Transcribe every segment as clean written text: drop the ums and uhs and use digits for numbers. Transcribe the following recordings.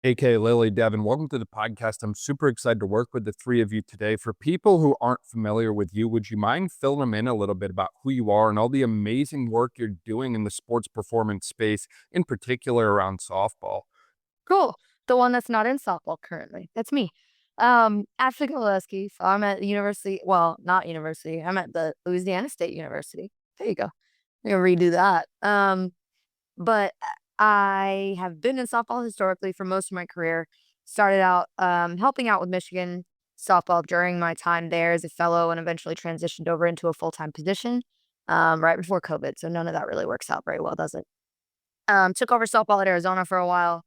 AK, Lilly, Devin, welcome to the podcast. I'm super excited to work with the three of you today. For people who aren't familiar with you, would you mind filling them in a little bit about who you are and all the amazing work you're doing in the sports performance space, in particular around softball? Cool. The one that's not in softball currently. That's me. Ashley Kowalewski. So I'm at university. Well, not university. I'm at the Louisiana State University. There you go. I'm gonna redo that. But I have been in softball historically for most of my career. Started out helping out with Michigan softball during my time there as a fellow, and eventually transitioned over into a full time position right before COVID. So none of that really works out very well, does it? Took over softball at Arizona for a while.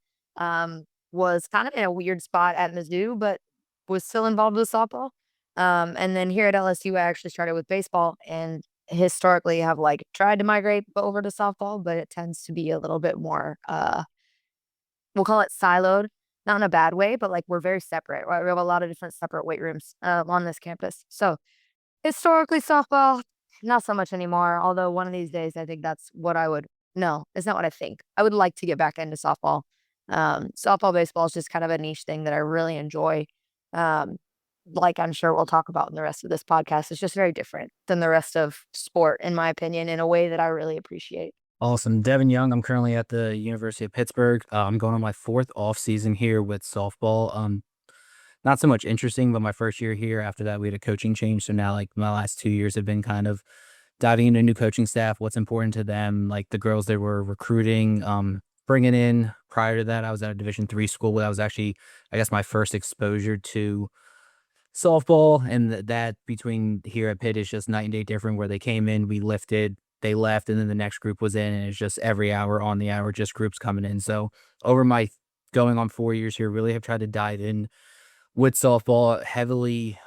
Was kind of in a weird spot at Mizzou, but was still involved with softball. And then here at LSU, I actually started with baseball and historically have like tried to migrate over to softball, but it tends to be a little bit more, we'll call it siloed, not in a bad way, but like we're very separate, right? We have a lot of different separate weight rooms on this campus. So historically softball, not so much anymore. Although one of these days, I think that's what I would. No, it's not what I think. I would like to get back into softball. Softball, baseball is just kind of a niche thing that I really enjoy. Um, like I'm sure we'll talk about in the rest of this podcast. It's just very different than the rest of sport, in my opinion, in a way that I really appreciate. Awesome. Devin Young. I'm currently at the University of Pittsburgh. I'm going on my fourth off season here with softball. Not so much interesting, but my first year here, after that, we had a coaching change. So now, like, my last 2 years have been kind of diving into new coaching staff, what's important to them, like the girls they were recruiting, bringing in. Prior to that, I was at a Division III school. That was actually, I guess, my first exposure to softball, and that between here at Pitt is just night and day different, where they came in, we lifted, they left, and then the next group was in, and it's just every hour on the hour, just groups coming in. So over my going on 4 years here, really have tried to dive in with softball heavily,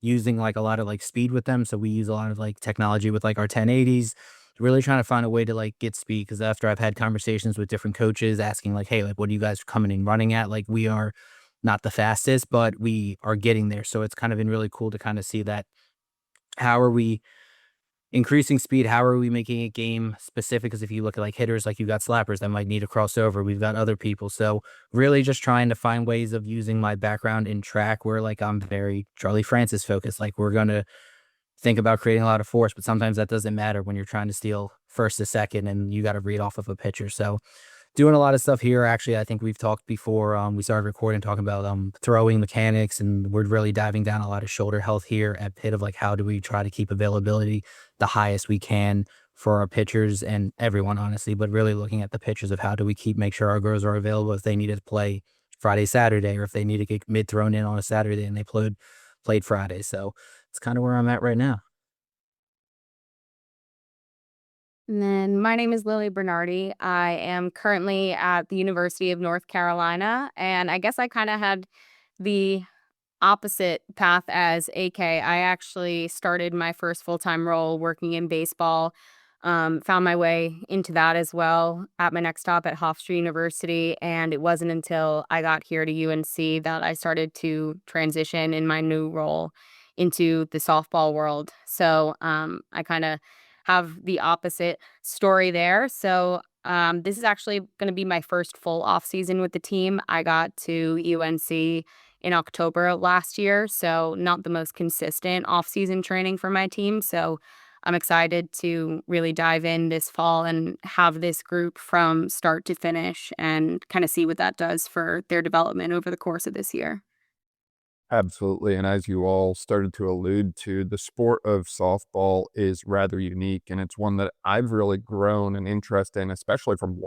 using like a lot of like speed with them. So we use a lot of like technology with like our 1080s, really trying to find a way to like get speed. Cause after I've had conversations with different coaches asking like, hey, like, what are you guys coming in running at? Like, we are not the fastest, but we are getting there. So it's kind of been really cool to kind of see that. How are we increasing speed? How are we making it game specific? Because if you look at like hitters, like you got slappers that might need a crossover. We've got other people. So really just trying to find ways of using my background in track where like I'm very Charlie Francis focused. Like we're going to think about creating a lot of force, but sometimes that doesn't matter when you're trying to steal first to second and you got to read off of a pitcher. So doing a lot of stuff here. Actually, I think we've talked before. We started recording talking about throwing mechanics, and we're really diving down a lot of shoulder health here at Pitt of like how do we try to keep availability the highest we can for our pitchers and everyone, honestly. But really looking at the pitchers of how do we make sure our girls are available if they need to play Friday, Saturday, or if they need to get mid thrown in on a Saturday and they played Friday. So it's kind of where I'm at right now. And then my name is Lilly Bernardi. I am currently at the University of North Carolina, and I guess I kind of had the opposite path as AK. I actually started my first full-time role working in baseball. Found my way into that as well at my next stop at Hofstra University, and it wasn't until I got here to UNC that I started to transition in my new role into the softball world. So I kind of have the opposite story there. So this is actually going to be my first full off season with the team. I got to UNC in October of last year, so not the most consistent off-season training for my team. So I'm excited to really dive in this fall and have this group from start to finish and kind of see what that does for their development over the course of this year. Absolutely. And as you all started to allude to, the sport of softball is rather unique. And it's one that I've really grown an interest in, especially from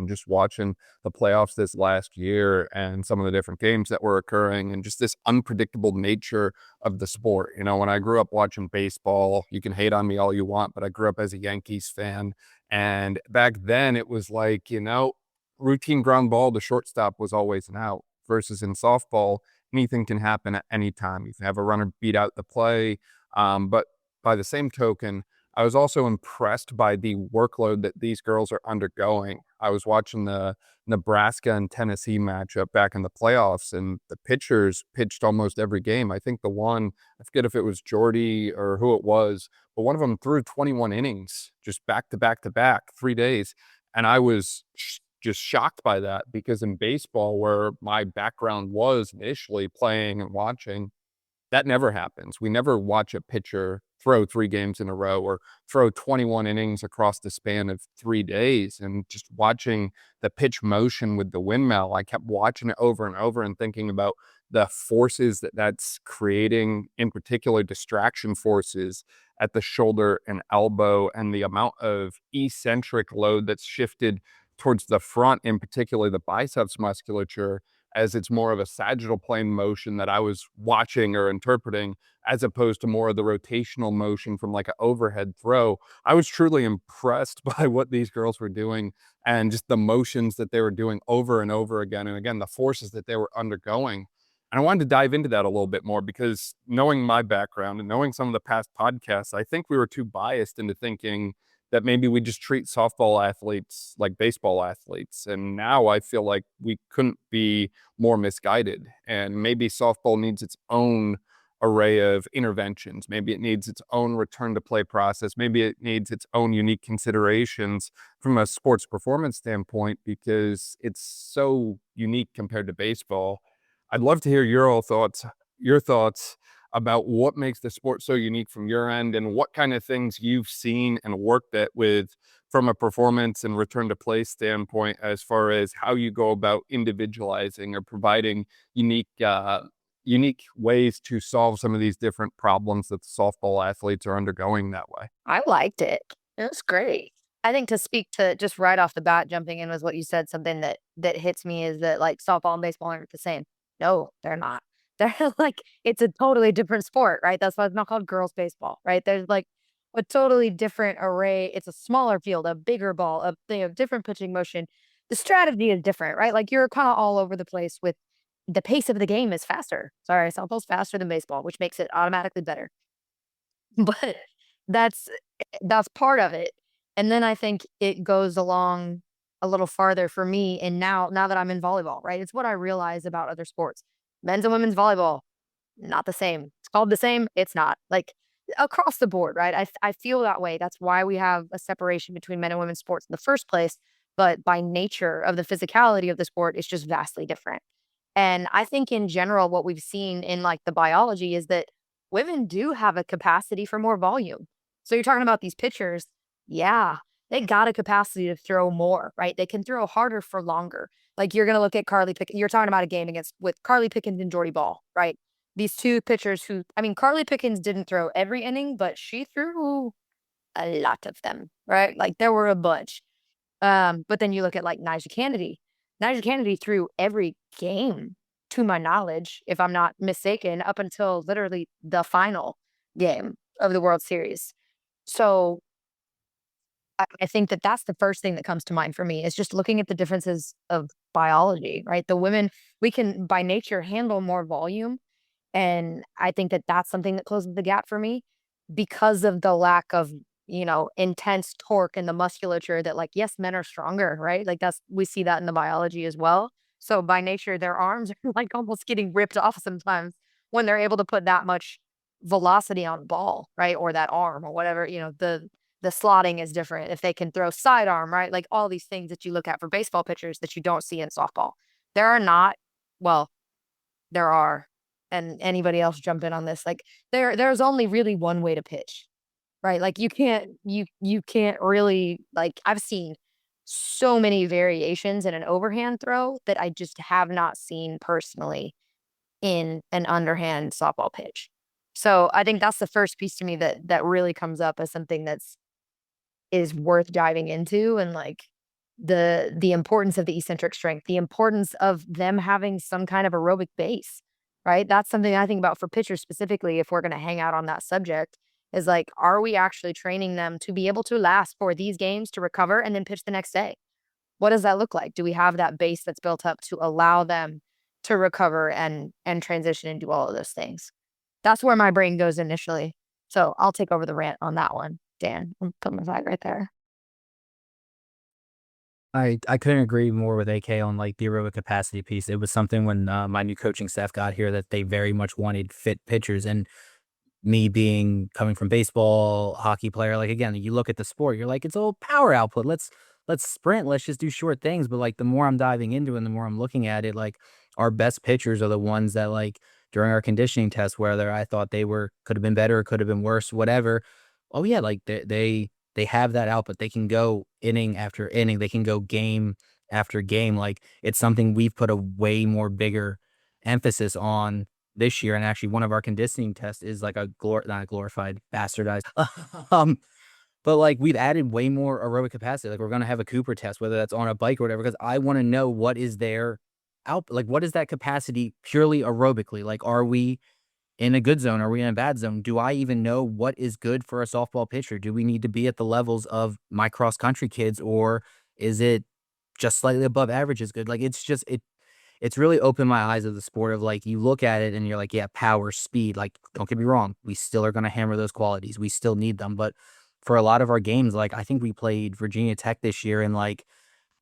just watching the playoffs this last year and some of the different games that were occurring and just this unpredictable nature of the sport. You know, when I grew up watching baseball, you can hate on me all you want, but I grew up as a Yankees fan. And back then it was like, routine ground ball to shortstop was always an out versus in softball anything can happen at any time. You can have a runner beat out the play. But by the same token, I was also impressed by the workload that these girls are undergoing. I was watching the Nebraska and Tennessee matchup back in the playoffs, and the pitchers pitched almost every game. I think I forget if it was Jordy or who it was, but one of them threw 21 innings just back to back to back, 3 days. And I was just shocked by that, because in baseball, where my background was initially playing and watching, that never happens. We never watch a pitcher throw 3 games in a row or throw 21 innings across the span of 3 days. And just watching the pitch motion with the windmill, I kept watching it over and over and thinking about the forces that that's creating, in particular distraction forces at the shoulder and elbow, and the amount of eccentric load that's shifted towards the front, in particular the biceps musculature, as it's more of a sagittal plane motion that I was watching or interpreting, as opposed to more of the rotational motion from like an overhead throw. I was truly impressed by what these girls were doing, and just the motions that they were doing over and over again. And again, the forces that they were undergoing. And I wanted to dive into that a little bit more, because knowing my background and knowing some of the past podcasts, I think we were too biased into thinking that maybe we just treat softball athletes like baseball athletes. And now I feel like we couldn't be more misguided. And maybe softball needs its own array of interventions. Maybe it needs its own return to play process. Maybe it needs its own unique considerations from a sports performance standpoint, because it's so unique compared to baseball. I'd love to hear your thoughts about what makes the sport so unique from your end, and what kind of things you've seen and worked at with from a performance and return to play standpoint, as far as how you go about individualizing or providing unique ways to solve some of these different problems that the softball athletes are undergoing that way. I liked it. It was great. I think, to speak to just right off the bat, jumping in with what you said, something that hits me is that like softball and baseball aren't the same. No, they're not. They're like, it's a totally different sport, right? That's why it's not called girls baseball, right? There's like a totally different array. It's a smaller field, a bigger ball, different pitching motion. The strategy is different, right? Like, you're kind of all over the place with the pace of the game is faster. Sorry, softball's faster than baseball, which makes it automatically better. But that's that's part of it. And then I think it goes along a little farther for me. And now that I'm in volleyball, right? It's what I realize about other sports. Men's and women's volleyball, not the same. It's called the same. It's not, like, across the board, right? I feel that way. That's why we have a separation between men and women's sports in the first place. But by nature of the physicality of the sport, it's just vastly different. And I think in general, what we've seen in like the biology is that women do have a capacity for more volume. So you're talking about these pitchers. Yeah, they got a capacity to throw more, right? They can throw harder for longer. Like, you're going to look at Carly Pickens. You're talking about a game with Carly Pickens and Jordy Ball, right? These two pitchers who, I mean, Carly Pickens didn't throw every inning, but she threw a lot of them, right? Like, there were a bunch. But then you look at like Nyjah Kennedy. Nyjah Kennedy threw every game, to my knowledge, if I'm not mistaken, up until literally the final game of the World Series. So I think that that's the first thing that comes to mind for me, is just looking at the differences of biology, right? The women, we can by nature handle more volume. And I think that that's something that closes the gap for me, because of the lack of, intense torque in the musculature that, like, yes, men are stronger, right? Like, we see that in the biology as well. So by nature, their arms are like almost getting ripped off sometimes when they're able to put that much velocity on the ball, right? Or that arm or whatever, the slotting is different. If they can throw sidearm, right? Like, all these things that you look at for baseball pitchers that you don't see in softball. There are not, well, there are, and anybody else jump in on this. Like, there's only really one way to pitch, right? Like, you can't really, like, I've seen so many variations in an overhand throw that I just have not seen personally in an underhand softball pitch. So I think that's the first piece to me that really comes up as something is worth diving into, and like the importance of the eccentric strength, the importance of them having some kind of aerobic base, right? That's something I think about for pitchers specifically, if we're going to hang out on that subject, is like, are we actually training them to be able to last for these games, to recover and then pitch the next day? What does that look like? Do we have that base that's built up to allow them to recover and transition and do all of those things? That's where my brain goes initially. So I'll take over the rant on that one. Dan, I'll put my flag right there. I couldn't agree more with AK on like the aerobic capacity piece. It was something when my new coaching staff got here that they very much wanted fit pitchers. And me coming from baseball, hockey player, like, again, you look at the sport, you're like, it's all power output. let's sprint, let's just do short things. But like the more I'm diving into it and the more I'm looking at it, like our best pitchers are the ones that like during our conditioning test, whether I thought they could have been better, could have been worse, whatever. Oh yeah, like they have that output. They can go inning after inning. They can go game after game. Like it's something we've put a way more bigger emphasis on this year. And actually, one of our conditioning tests is like not a glorified, bastardized. um, but like we've added way more aerobic capacity. Like we're gonna have a Cooper test, whether that's on a bike or whatever, because I want to know what is their out, like what is that capacity purely aerobically? Like, are we in a good zone? Are we in a bad zone? Do I even know what is good for a softball pitcher? Do we need to be at the levels of my cross country kids, or is it just slightly above average is good? Like it's really opened my eyes of the sport of like you look at it and you're like, yeah, power, speed. Like, don't get me wrong, we still are gonna hammer those qualities. We still need them. But for a lot of our games, like I think we played Virginia Tech this year and like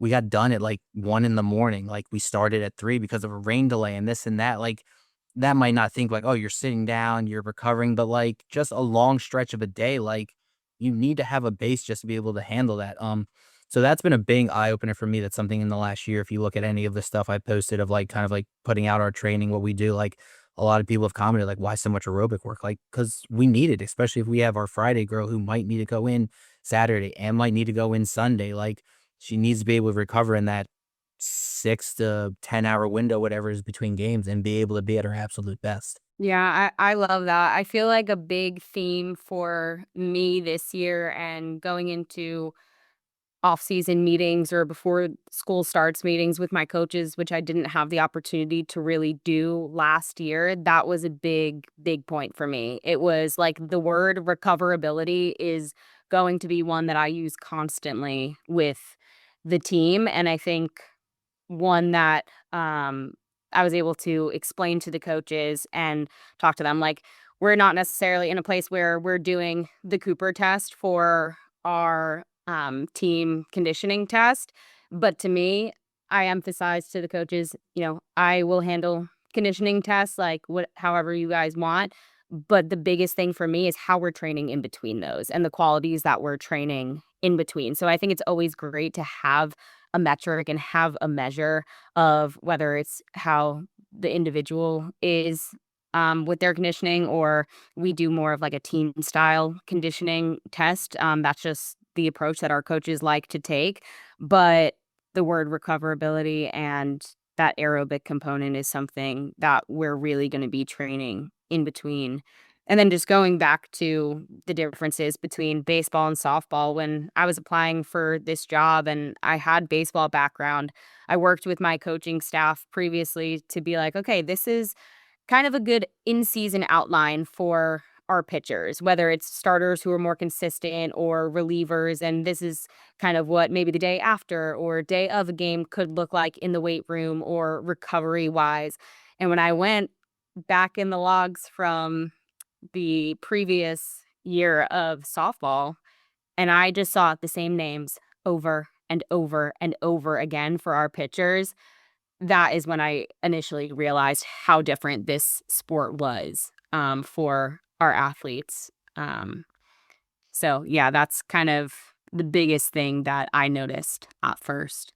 we got done at like 1 in the morning. Like we started at 3 because of a rain delay and this and that. Like that might not think like, oh, you're sitting down, you're recovering, but like just a long stretch of a day, like you need to have a base just to be able to handle that. So that's been a big eye opener for me. That's something in the last year. If you look at any of the stuff I posted of like kind of like putting out our training, what we do, like a lot of people have commented like, why so much aerobic work? Like, because we need it, especially if we have our Friday girl who might need to go in Saturday and might need to go in Sunday. Like she needs to be able to recover in that 6 to 10 hour window, whatever is between games, and be able to be at her absolute best. Yeah, I love that. I feel like a big theme for me this year and going into off-season meetings or before school starts meetings with my coaches, which I didn't have the opportunity to really do last year. That was a big point for me. It was like the word recoverability is going to be one that I use constantly with the team. And I think one that I was able to explain to the coaches and talk to them. Like, we're not necessarily in a place where we're doing the Cooper test for our team conditioning test. But to me, I emphasize to the coaches, I will handle conditioning tests like however you guys want. But the biggest thing for me is how we're training in between those and the qualities that we're training in between. So I think it's always great to have a metric and have a measure of whether it's how the individual is with their conditioning, or we do more of like a team style conditioning test. That's just the approach that our coaches like to take. But the word recoverability and that aerobic component is something that we're really going to be training in between. And then just going back to the differences between baseball and softball, when I was applying for this job and I had baseball background, I worked with my coaching staff previously to be like, okay, this is kind of a good in-season outline for our pitchers, whether it's starters who are more consistent or relievers. And this is kind of what maybe the day after or day of a game could look like in the weight room or recovery wise. And when I went back in the logs from the previous year of softball, and I just saw the same names over and over and over again for our pitchers, that is when I initially realized how different this sport was for our athletes. So, yeah, that's kind of the biggest thing that I noticed at first.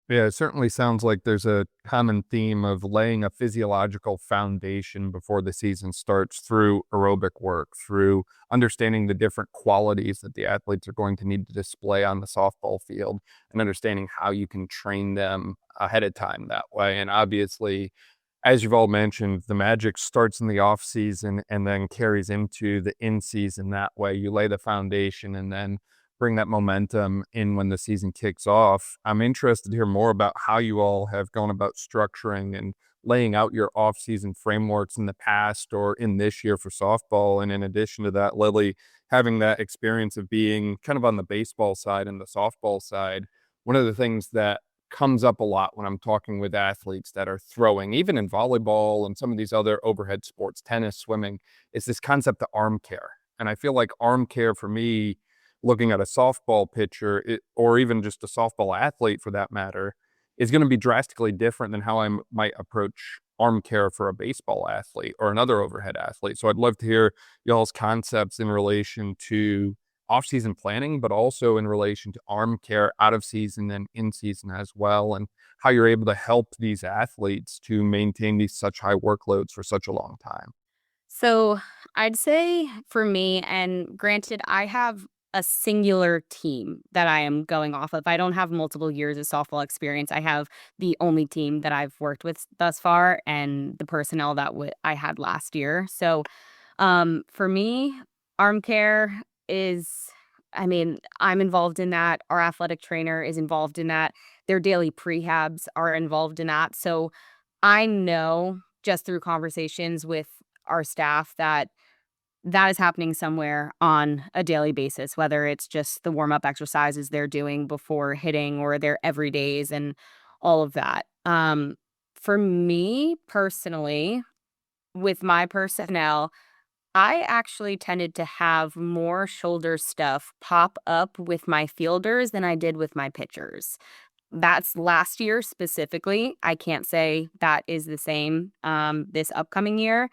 Yeah, it certainly sounds like there's a common theme of laying a physiological foundation before the season starts through aerobic work, through understanding the different qualities that the athletes are going to need to display on the softball field, and understanding how you can train them ahead of time that way. And obviously, as you've all mentioned, the magic starts in the off season and then carries into the in season that way. You lay the foundation and then bring that momentum in when the season kicks off. I'm interested to hear more about how you all have gone about structuring and laying out your off-season frameworks in the past or in this year for softball. And in addition to that, Lilly, having that experience of being kind of on the baseball side and the softball side, one of the things that comes up a lot when I'm talking with athletes that are throwing, even in volleyball and some of these other overhead sports, tennis, swimming, is this concept of arm care. And I feel like arm care for me, looking at a softball pitcher or even just a softball athlete for that matter, is going to be drastically different than how I might approach arm care for a baseball athlete or another overhead athlete. So I'd love to hear y'all's concepts in relation to off-season planning, but also in relation to arm care out of season and in season as well, and how you're able to help these athletes to maintain these such high workloads for such a long time. So I'd say for me, and granted, I have a singular team that I am going off of. I don't have multiple years of softball experience. I have the only team that I've worked with thus far and the personnel that I had last year. So for me, arm care is, I mean, I'm involved in that. Our athletic trainer is involved in that. Their daily prehabs are involved in that. So I know just through conversations with our staff that that is happening somewhere on a daily basis, whether it's just the warm up exercises they're doing before hitting or their everydays and all of that. For me personally, with my personnel, I actually tended to have more shoulder stuff pop up with my fielders than I did with my pitchers. That's last year specifically. I can't say that is the same this upcoming year,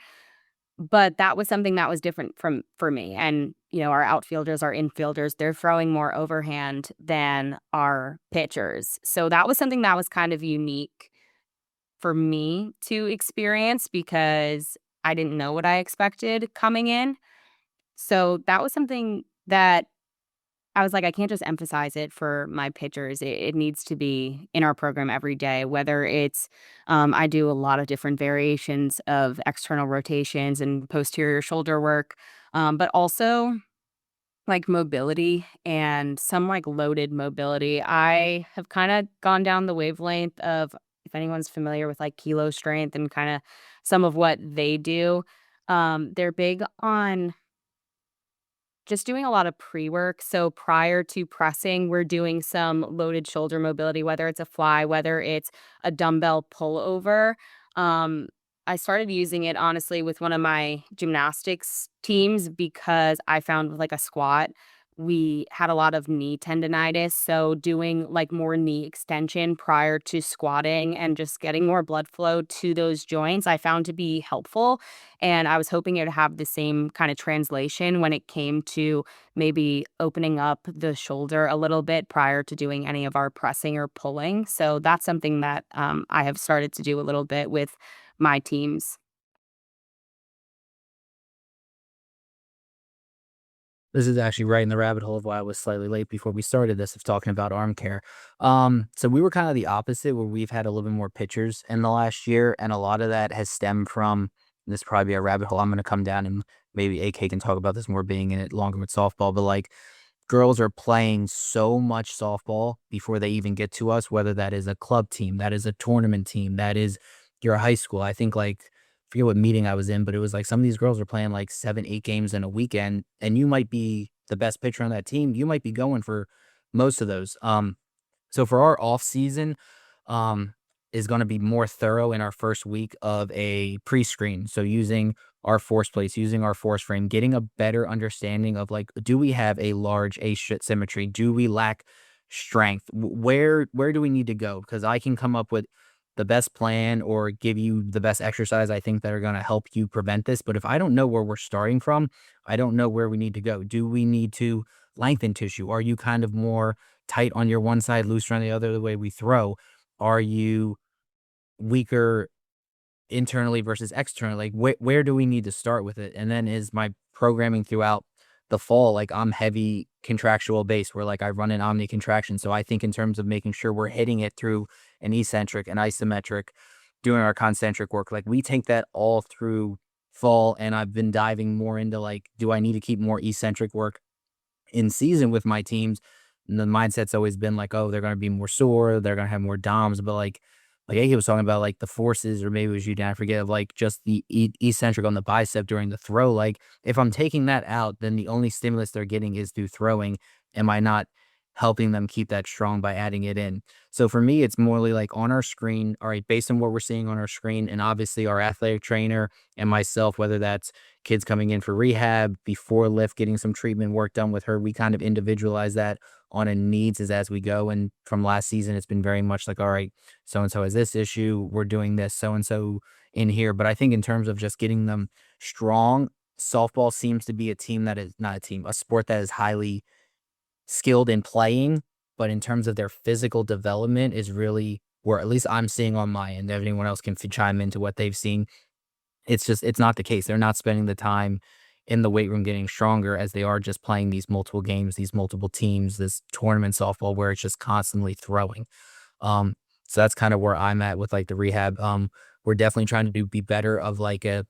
but that was something that was different for me. And our outfielders, our infielders, they're throwing more overhand than our pitchers. So that was something that was kind of unique for me to experience because I didn't know what I expected coming in. So that was something that I was like, I can't just emphasize it for my pitchers. It needs to be in our program every day, whether it's, I do a lot of different variations of external rotations and posterior shoulder work, but also like mobility and some like loaded mobility. I have kind of gone down the wavelength of, if anyone's familiar with like kilo strength and kind of some of what they do, they're big on just doing a lot of pre-work. So prior to pressing, we're doing some loaded shoulder mobility, whether it's a fly, whether it's a dumbbell pullover. Um, I started using it honestly with one of my gymnastics teams because I found with like a squat, we had a lot of knee tendonitis. So doing like more knee extension prior to squatting and just getting more blood flow to those joints, I found to be helpful. And I was hoping it would have the same kind of translation when it came to maybe opening up the shoulder a little bit prior to doing any of our pressing or pulling. So that's something that I have started to do a little bit with my teams. This is actually right in the rabbit hole of why I was slightly late before we started this of talking about arm care. So we were kind of the opposite where we've had a little bit more pitchers in the last year, and a lot of that has stemmed from this probably be a rabbit hole I'm going to come down, and maybe AK can talk about this more being in it longer with softball, but like girls are playing so much softball before they even get to us, whether that is a club team, that is a tournament team, that is your high school. I think like forget what meeting I was in, but it was like some of these girls are playing like 7, 8 games in a weekend, and you might be the best pitcher on that team. You might be going for most of those. So for our off season, um, is going to be more thorough in our first week of a pre-screen. So using our force plates, using our force frame, getting a better understanding of like, do we have a large asymmetry? Do we lack strength? Where do we need to go? Because I can come up with the best plan or give you the best exercise I think that are going to help you prevent this. But if I don't know where we're starting from, I don't know where we need to go. Do we need to lengthen tissue? Are you kind of more tight on your one side, looser on the other, the way we throw? Are you weaker internally versus externally? Like where do we need to start with it? And then is my programming throughout the fall, like I'm heavy contractual base where like I run an omni contraction. So I think in terms of making sure we're hitting it through an eccentric, an isometric, doing our concentric work, like we take that all through fall. And I've been diving more into like, do I need to keep more eccentric work in season with my teams? And the mindset's always been like, oh, they're going to be more sore, they're going to have more DOMs, but like Ake was talking about like the forces, or maybe it was you, Dan, I forget, of like just the eccentric on the bicep during the throw. Like if I'm taking that out, then the only stimulus they're getting is through throwing. Am I not helping them keep that strong by adding it in? So for me, it's morely like on our screen, all right, based on what we're seeing on our screen, and obviously our athletic trainer and myself, whether that's kids coming in for rehab, before lift, getting some treatment work done with her, we kind of individualize that on a needs as we go. And from last season, it's been very much like, all right, so-and-so has this issue, we're doing this, so-and-so in here. But I think in terms of just getting them strong, softball seems to be a sport that is highly skilled in playing, but in terms of their physical development is really where at least I'm seeing on my end. Everyone else can chime into what they've seen. It's not the case. They're not spending the time in the weight room getting stronger as they are just playing these multiple games, these multiple teams, this tournament softball where it's just constantly throwing. So that's kind of where I'm at with like the rehab. We're definitely trying to be better of like a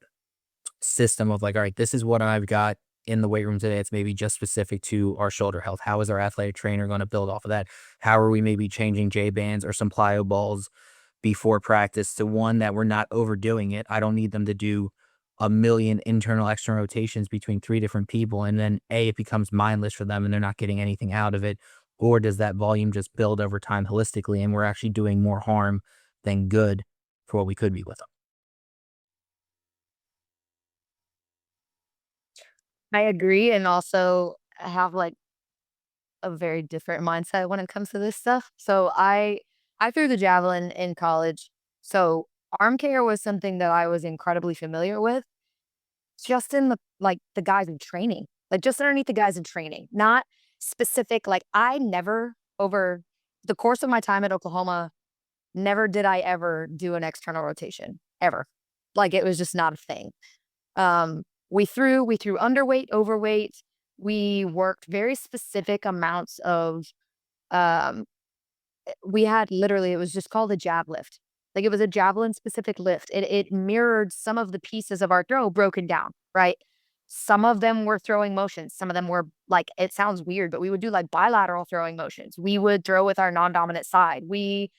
system of like, all right, this is what I've got in the weight room today. It's maybe just specific to our shoulder health. How is our athletic trainer going to build off of that? How are we maybe changing J bands or some plyo balls before practice to one that we're not overdoing it? I don't need them to do a million internal external rotations between 3 different people. And then it becomes mindless for them and they're not getting anything out of it. Or does that volume just build over time holistically and we're actually doing more harm than good for what we could be with them? I agree, and also I have like a very different mindset when it comes to this stuff. So I threw the javelin in college. So arm care was something that I was incredibly familiar with, just in the guys in training, like just underneath the guys in training, not specific. Like I never over the course of my time at Oklahoma, never did I ever do an external rotation ever. Like it was just not a thing. We threw underweight, overweight. We worked very specific amounts of, um, we had literally, it was just called a jab lift. Like it was a javelin specific lift. It mirrored some of the pieces of our throw broken down, right? Some of them were throwing motions. Some of them were like, it sounds weird, but we would do like bilateral throwing motions. We would throw with our non-dominant side. We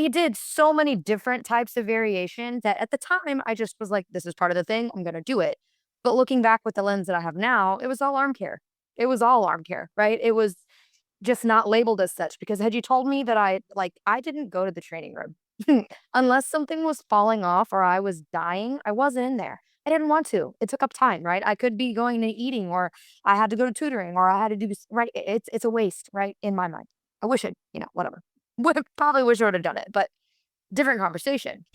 did so many different types of variation that at the time I just was like, this is part of the thing. I'm going to do it. But looking back with the lens that I have now, it was all arm care. It was all arm care, right? It was just not labeled as such because had you told me that I didn't go to the training room unless something was falling off or I was dying, I wasn't in there. I didn't want to. It took up time, right? I could be going to eating or I had to go to tutoring or I had to do right. It's a waste, right? In my mind. I wish it, whatever. Would probably wish I would have done it, but different conversation.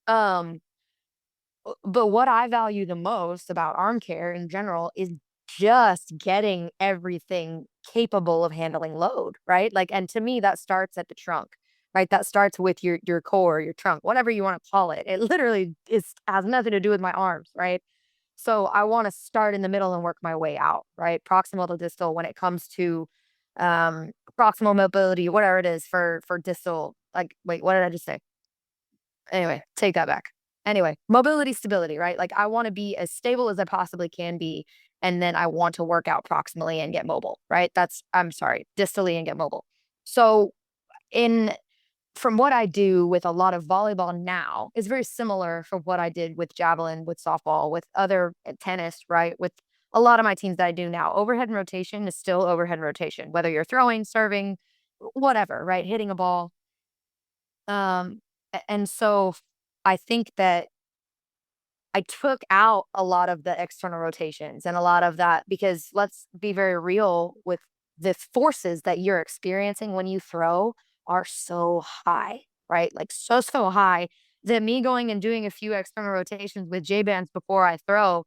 Um, but what I value the most about arm care in general is just getting everything capable of handling load, right? Like, and to me, that starts at the trunk, right? That starts with your core, your trunk, whatever you want to call it. It literally has nothing to do with my arms, right? So I want to start in the middle and work my way out, right? Proximal to distal when it comes to proximal mobility, whatever it is for distal. Like, wait, what did I just say? Anyway, take that back. Anyway, mobility, stability, right? Like I want to be as stable as I possibly can be. And then I want to work out proximally and get mobile, right? I'm sorry, distally and get mobile. So in from what I do with a lot of volleyball now is very similar from what I did with javelin, with softball, with other tennis, right? With a lot of my teams that I do now, overhead and rotation is still overhead rotation, whether you're throwing, serving, whatever, right? Hitting a ball. And so I think that I took out a lot of the external rotations and a lot of that because let's be very real with the forces that you're experiencing when you throw are so high, right? Like so high that me going and doing a few external rotations with J bands before I throw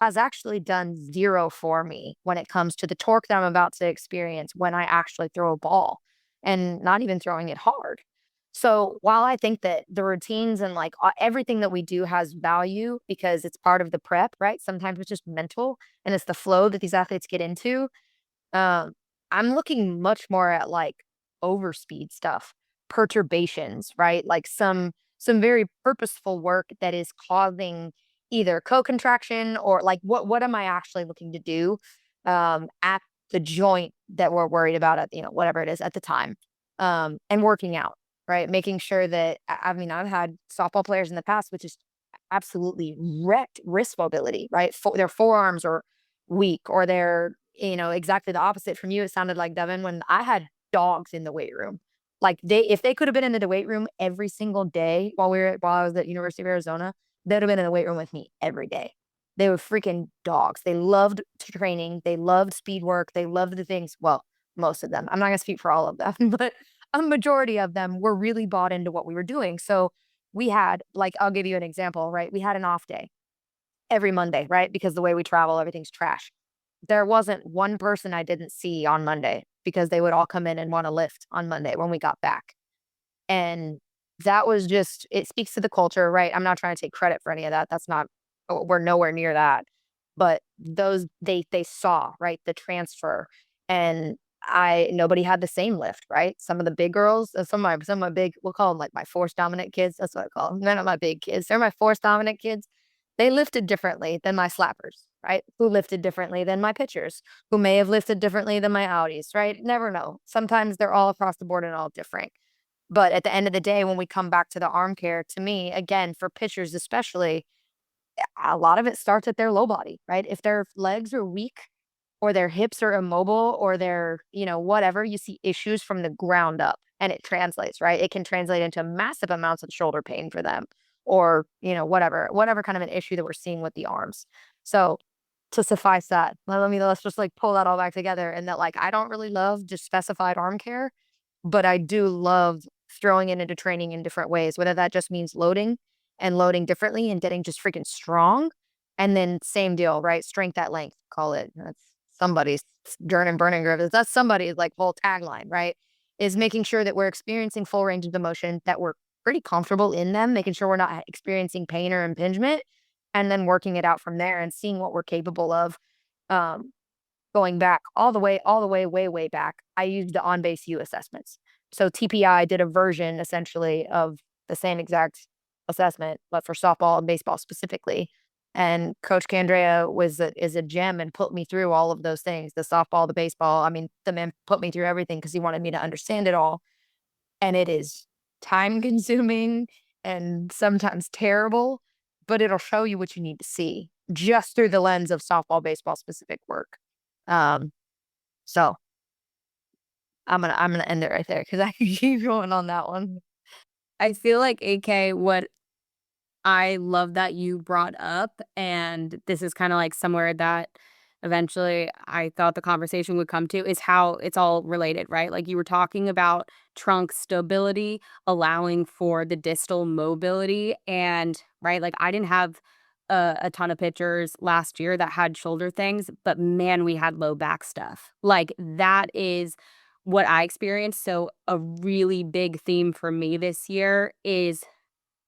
has actually done zero for me when it comes to the torque that I'm about to experience when I actually throw a ball and not even throwing it hard. So while I think that the routines and like everything that we do has value because it's part of the prep, right? Sometimes it's just mental and it's the flow that these athletes get into. Um, I'm looking much more at like overspeed stuff, perturbations, right? Like some very purposeful work that is causing either co-contraction or like what am I actually looking to do at the joint that we're worried about at whatever it is at the time. And working out, right? Making sure that I mean I've had softball players in the past which is absolutely wrecked wrist mobility, right? Their forearms are weak or they're exactly the opposite from you. It sounded like Devin when I had dogs in the weight room. Like if they could have been in the weight room every single day while I was at University of Arizona, they'd have been in the weight room with me every day. They were freaking dogs. They loved training. They loved speed work. They loved the things. Well, most of them. I'm not gonna speak for all of them, but a majority of them were really bought into what we were doing. So we had, like, I'll give you an example, right? We had an off day. every Monday, right? Because the way we travel, everything's trash. There wasn't one person I didn't see on Monday because they would all come in and want to lift on Monday when we got back. And that was just, it speaks to the culture, right? I'm not trying to take credit for any of that. That's not, we're nowhere near that. But those, they saw, right, the transfer. And nobody had the same lift, right? Some of the big girls, some of my big, we'll call them like my force dominant kids. That's what I call them. They're not my big kids. They're my force dominant kids. They lifted differently than my slappers, right? Who lifted differently than my pitchers, who may have lifted differently than my outies, right? Never know. Sometimes they're all across the board and all different. But at the end of the day, when we come back to the arm care, to me, again, for pitchers especially, a lot of it starts at their low body, right? If their legs are weak or their hips are immobile or they're, whatever, you see issues from the ground up and it translates, right? It can translate into massive amounts of shoulder pain for them or, whatever kind of an issue that we're seeing with the arms. So to suffice that, let's just like pull that all back together and that like, I don't really love just specified arm care, but I do love throwing it into training in different ways, whether that just means loading and loading differently and getting just freaking strong. And then same deal, right? Strength at length, call it. That's somebody's Jordan Burning Griffiths. That's somebody's like whole tagline, right? Is making sure that we're experiencing full range of the motion, that we're pretty comfortable in them, making sure we're not experiencing pain or impingement, and then working it out from there and seeing what we're capable of. Going back all the way, way back, I used the on-base U assessments. So TPI did a version essentially of the same exact assessment, but for softball and baseball specifically. And Coach Candrea is a gem and put me through all of those things, the softball, the baseball. I mean, the man put me through everything because he wanted me to understand it all. And it is time consuming and sometimes terrible, but it'll show you what you need to see just through the lens of softball, baseball specific work. So I'm gonna end it right there because I can keep going on that one. I feel like AK, what I love that you brought up, and this is kind of like somewhere that eventually I thought the conversation would come to, is how it's all related, right? Like you were talking about trunk stability, allowing for the distal mobility, and right, like I didn't have a ton of pitchers last year that had shoulder things, but man, we had low back stuff. Like that is what I experienced. So a really big theme for me this year is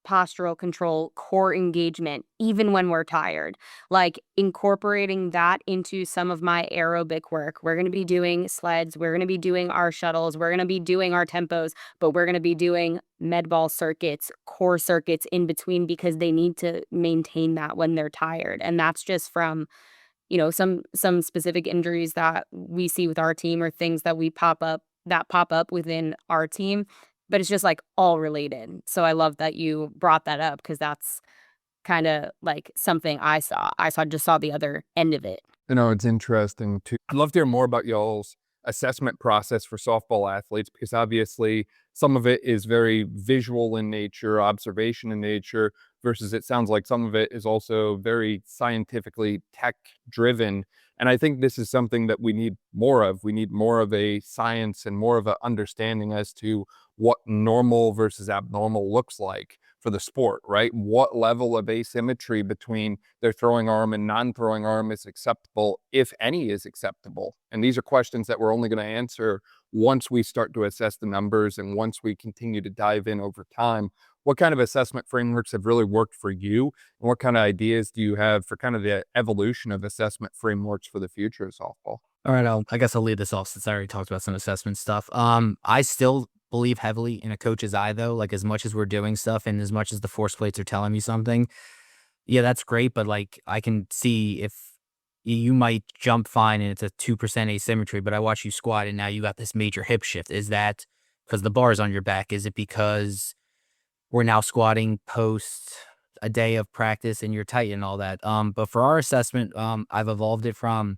postural control, core engagement, even when we're tired, like incorporating that into some of my aerobic work. We're going to be doing sleds. We're going to be doing our shuttles. We're going to be doing our tempos, but we're going to be doing med ball circuits, core circuits in between because they need to maintain that when they're tired. And that's just from, some specific injuries that we see with our team or things that pop up within our team, but it's just like all related. So I love that you brought that up because that's kind of like something I just saw the other end of it. It's interesting too. I'd love to hear more about y'all's assessment process for softball athletes because obviously some of it is very visual in nature, observation in nature, versus it sounds like some of it is also very scientifically tech driven. And I think this is something that we need more of. We need more of a science and more of an understanding as to what normal versus abnormal looks like for the sport, right? What level of asymmetry between their throwing arm and non-throwing arm is acceptable, if any is acceptable. And these are questions that we're only going to answer once we start to assess the numbers and once we continue to dive in over time. What kind of assessment frameworks have really worked for you? And what kind of ideas do you have for kind of the evolution of assessment frameworks for the future of softball? All right, I guess I'll lead this off since I already talked about some assessment stuff. I still believe heavily in a coach's eye, though. Like as much as we're doing stuff and as much as the force plates are telling me something, yeah, that's great. But like I can see if you might jump fine and it's a 2% asymmetry, but I watch you squat and now you got this major hip shift. Is that because the bar's on your back? Is it because we're now squatting post a day of practice and you're tight and all that? But for our assessment, I've evolved it from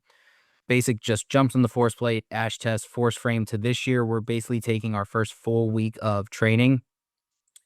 basic just jumps on the force plate, ash test, force frame to this year. We're basically taking our first full week of training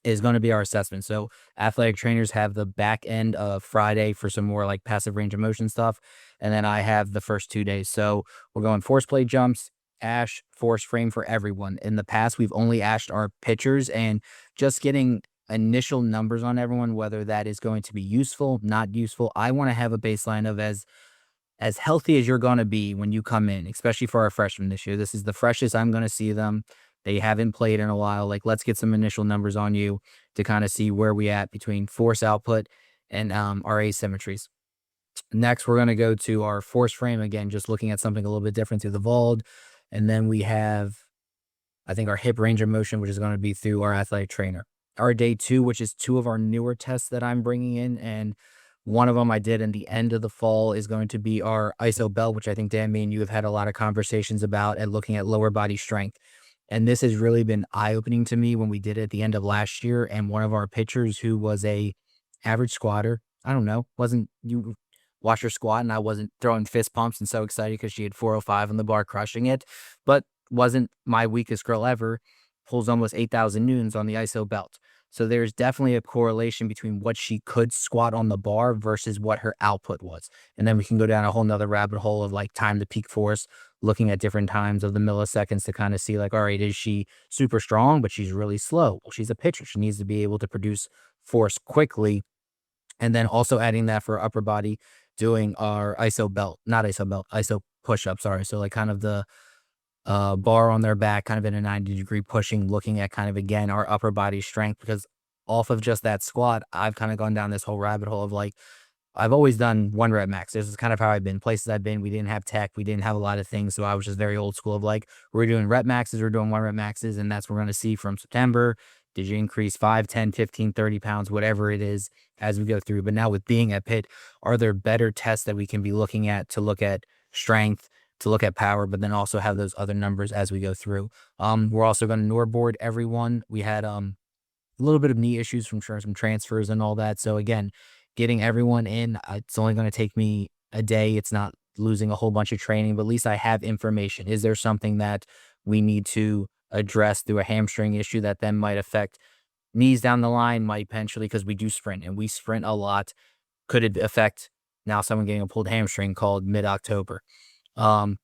is going to be our assessment. So athletic trainers have the back end of Friday for some more like passive range of motion stuff. And then I have the first 2 days. So we're going force plate jumps, ash, force frame for everyone. In the past, we've only ashed our pitchers, and just getting initial numbers on everyone, whether that is going to be useful, not useful. I want to have a baseline of as healthy as you're going to be when you come in, especially for our freshmen this year. This is the freshest I'm going to see them. They haven't played in a while. Like, let's get some initial numbers on you to kind of see where we at between force output and our asymmetries. Next, we're going to go to our force frame. Again, just looking at something a little bit different through the VALD. And then we have, I think, our hip range of motion, which is going to be through our athletic trainer. Our day 2, which is 2 of our newer tests that I'm bringing in. And one of them I did in the end of the fall is going to be our iso belt, which I think, Dan, me and you have had a lot of conversations about and looking at lower body strength. And this has really been eye-opening to me when we did it at the end of last year. And one of our pitchers who was a average squatter, I don't know, wasn't you watch her squat and I wasn't throwing fist pumps and so excited because she had 405 on the bar crushing it, but wasn't my weakest girl ever, pulls almost 8,000 newtons on the iso belt. So there's definitely a correlation between what she could squat on the bar versus what her output was. And then we can go down a whole nother rabbit hole of like time to peak force, looking at different times of the milliseconds to kind of see like, all right, is she super strong, but she's really slow? Well, she's a pitcher. She needs to be able to produce force quickly. And then also adding that for upper body, doing our iso push-up, sorry. So like kind of the bar on their back, kind of in a 90-degree pushing, looking at kind of, again, our upper body strength, because off of just that squat, I've kind of gone down this whole rabbit hole of like, I've always done 1 rep max. This is kind of how I've been. Places I've been, we didn't have tech, we didn't have a lot of things. So I was just very old school of like, we're doing rep maxes, we're doing 1 rep maxes, and that's what we're going to see from September. Did you increase 5, 10, 15, 30 pounds, whatever it is as we go through? But now with being at Pitt, are there better tests that we can be looking at to look at strength, to look at power, but then also have those other numbers as we go through? We're also going to NORBoard everyone. We had a little bit of knee issues from some transfers and all that. So again, getting everyone in, it's only going to take me a day. It's not losing a whole bunch of training, but at least I have information. Is there something that we need to address through a hamstring issue that then might affect knees down the line, might potentially, because we do sprint and we sprint a lot. Could it affect now someone getting a pulled hamstring called mid-October? And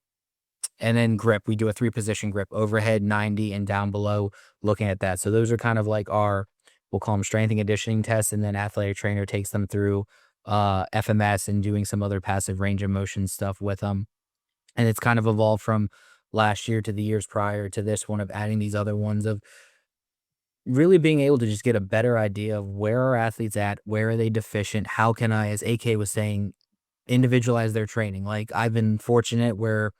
then grip, we do a 3-position grip, overhead, 90, and down below, looking at that. So those are kind of like our, we'll call them strength and conditioning tests, and then athletic trainer takes them through FMS and doing some other passive range of motion stuff with them. And it's kind of evolved from last year to the years prior to this one of adding these other ones of really being able to just get a better idea of where are athletes at, where are they deficient, how can I, as AK was saying, individualize their training. Like, I've been fortunate where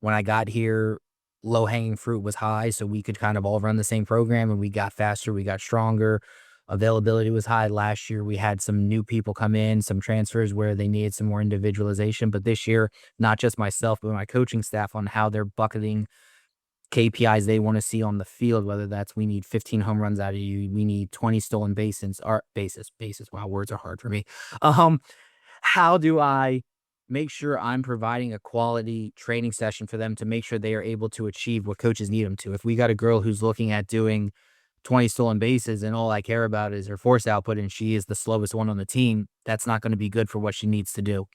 when I got here, low hanging fruit was high, so we could kind of all run the same program and we got faster, we got stronger. Availability was high. Last year, we had some new people come in, some transfers where they needed some more individualization. But this year, not just myself, but my coaching staff on how they're bucketing KPIs they want to see on the field, whether that's we need 15 home runs out of you, we need 20 stolen bases, or bases. Wow, words are hard for me. How do I make sure I'm providing a quality training session for them to make sure they are able to achieve what coaches need them to? If we got a girl who's looking at doing 20 stolen bases and all I care about is her force output and she is the slowest one on the team, that's not going to be good for what she needs to do.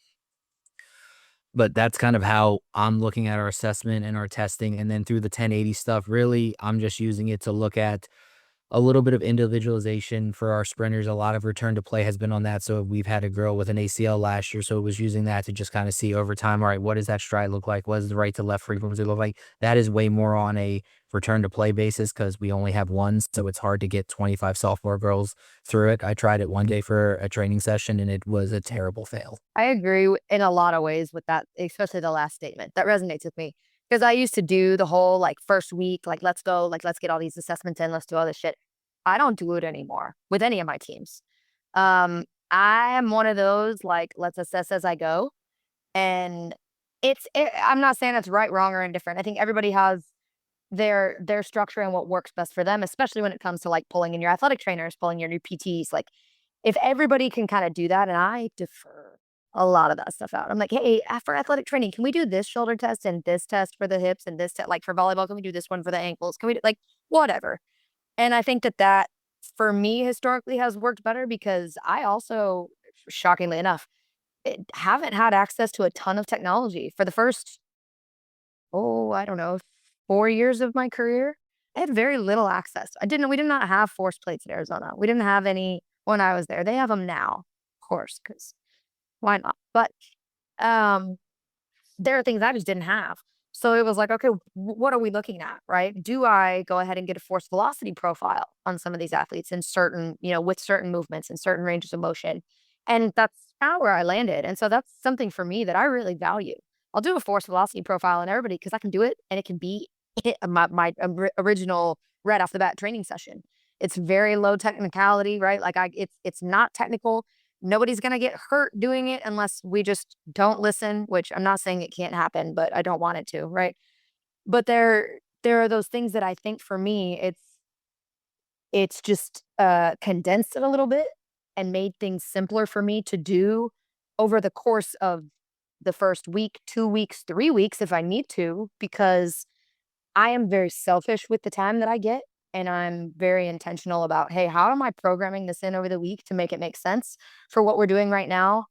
But that's kind of how I'm looking at our assessment and our testing. And then through the 1080 stuff, really, I'm just using it to look at a little bit of individualization for our sprinters. A lot of return to play has been on that. So we've had a girl with an ACL last year. So it was using that to just kind of see over time, all right, what does that stride look like? What does the right to left frequency look like? That is way more on a return to play basis because we only have one. So it's hard to get 25 sophomore girls through it. I tried it one day for a training session and it was a terrible fail. I agree in a lot of ways with that, especially the last statement. That resonates with me because I used to do the whole like first week, like let's go, like let's get all these assessments in, let's do all this shit. I don't do it anymore with any of my teams. I am one of those like let's assess as I go, and I'm not saying it's right, wrong, or indifferent. I think everybody has their structure and what works best for them, especially when it comes to like pulling in your athletic trainers, pulling your new PTs. Like if everybody can kind of do that, and I defer a lot of that stuff out. I'm like, hey, for athletic training, can we do this shoulder test and this test for the hips and this like for volleyball? Can we do this one for the ankles? Can we do like whatever? And I think that for me historically has worked better because I also, shockingly enough, haven't had access to a ton of technology for the first, I don't know, 4 years of my career. I had very little access. We did not have force plates at Arizona. We didn't have any when I was there. They have them now, of course, because why not? But um, there are things I just didn't have. So it was like, okay, what are we looking at, right? Do I go ahead and get a force velocity profile on some of these athletes in certain, with certain movements and certain ranges of motion? And that's kind of where I landed. And so that's something for me that I really value. I'll do a force velocity profile on everybody because I can do it and it can be my original right off the bat training session. It's very low technicality, right? Like it's not technical. Nobody's going to get hurt doing it unless we just don't listen, which I'm not saying it can't happen, but I don't want it to, right? But there are those things that I think for me, it's just condensed it a little bit and made things simpler for me to do over the course of the first week, 2 weeks, 3 weeks if I need to, because I am very selfish with the time that I get. And I'm very intentional about, hey, how am I programming this in over the week to make it make sense for what we're doing right now?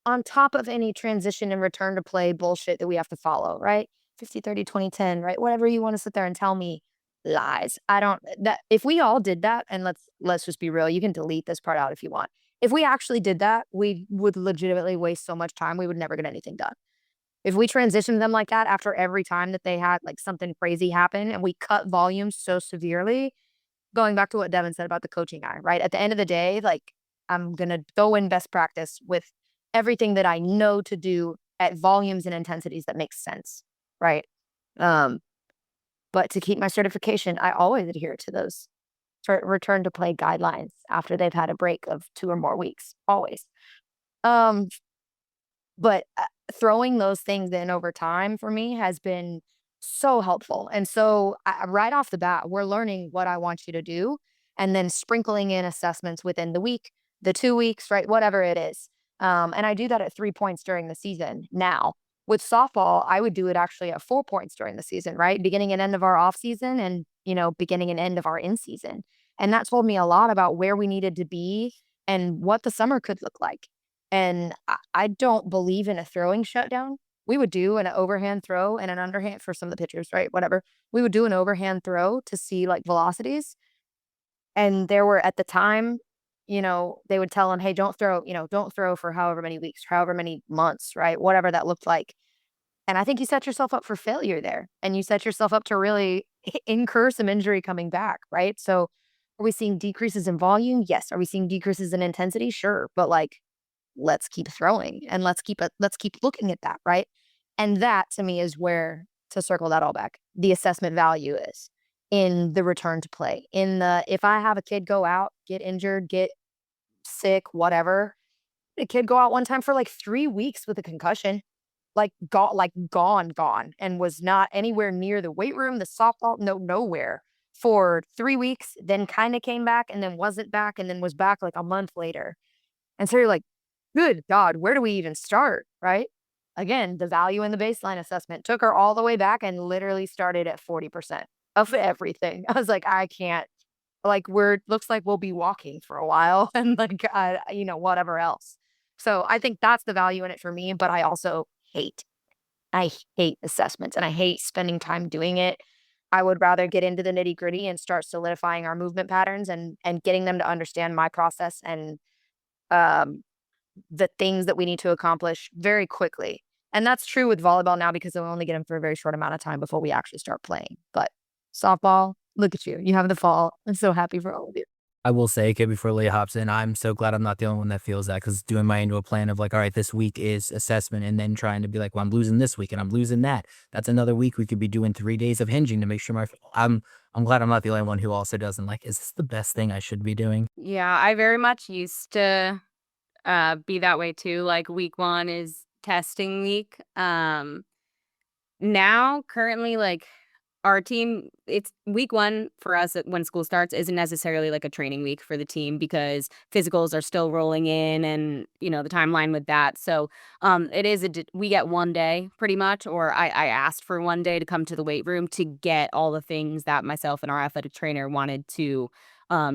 On top of any transition and return to play bullshit that we have to follow, right? 50, 30, 20, 10, right? Whatever you want to sit there and tell me lies. I don't that if we all did that, and let's just be real, you can delete this part out if you want. If we actually did that, we would legitimately waste so much time, we would never get anything done. If we transitioned them like that after every time that they had like something crazy happen and we cut volumes so severely, going back to what Devin said about the coaching guy, right? At the end of the day, like I'm going to go in best practice with everything that I know to do at volumes and intensities that makes sense, right? Um, but to keep my certification, I always adhere to those return to play guidelines after they've had a break of 2 or more weeks, always. Um, but throwing those things in over time for me has been so helpful. And so right off the bat, we're learning what I want you to do and then sprinkling in assessments within the week, the 2 weeks, right? Whatever it is. And I do that at 3 points during the season. Now, with softball, I would do it actually at 4 points during the season, right? Beginning and end of our off season and, beginning and end of our in season. And that told me a lot about where we needed to be and what the summer could look like. And I don't believe in a throwing shutdown. We would do an overhand throw and an underhand for some of the pitchers, right? Whatever. We would do an overhand throw to see like velocities. And there were at the time, they would tell them, hey, don't throw for however many weeks, however many months, right? Whatever that looked like. And I think you set yourself up for failure there. And you set yourself up to really incur some injury coming back, right? So are we seeing decreases in volume? Yes. Are we seeing decreases in intensity? Sure. But like, let's keep throwing and let's keep looking at that, right? And that to me is where, to circle that all back, the assessment value is in the return to play. If I have a kid go out, get injured, get sick, whatever, a kid go out one time for like 3 weeks with a concussion, like gone, and was not anywhere near the weight room, the softball, nowhere for 3 weeks, then kind of came back and then wasn't back and then was back like a month later. And so you're like, good God, where do we even start, right? Again, the value in the baseline assessment took her all the way back and literally started at 40% of everything. I was like, I can't, like, looks like we'll be walking for a while and like, whatever else. So I think that's the value in it for me, but I hate assessments and I hate spending time doing it. I would rather get into the nitty gritty and start solidifying our movement patterns and getting them to understand my process and, um, the things that we need to accomplish very quickly. And that's true with volleyball now because we only get them for a very short amount of time before we actually start playing. But softball, look at you. You have the fall. I'm so happy for all of you. I will say, okay, before Leah hops in, I'm so glad I'm not the only one that feels that, because doing my annual plan of like, all right, this week is assessment, and then trying to be like, well, I'm losing this week and I'm losing that. That's another week we could be doing 3 days of hinging to make sure I'm glad I'm not the only one who also doesn't like, is this the best thing I should be doing? Yeah, I very much used to be that way too. Like week 1 is testing week. Now currently, like our team, it's week 1 for us when school starts isn't necessarily like a training week for the team because physicals are still rolling in and the timeline with that. So it is we get 1 day pretty much, or I asked for 1 day to come to the weight room to get all the things that myself and our athletic trainer wanted to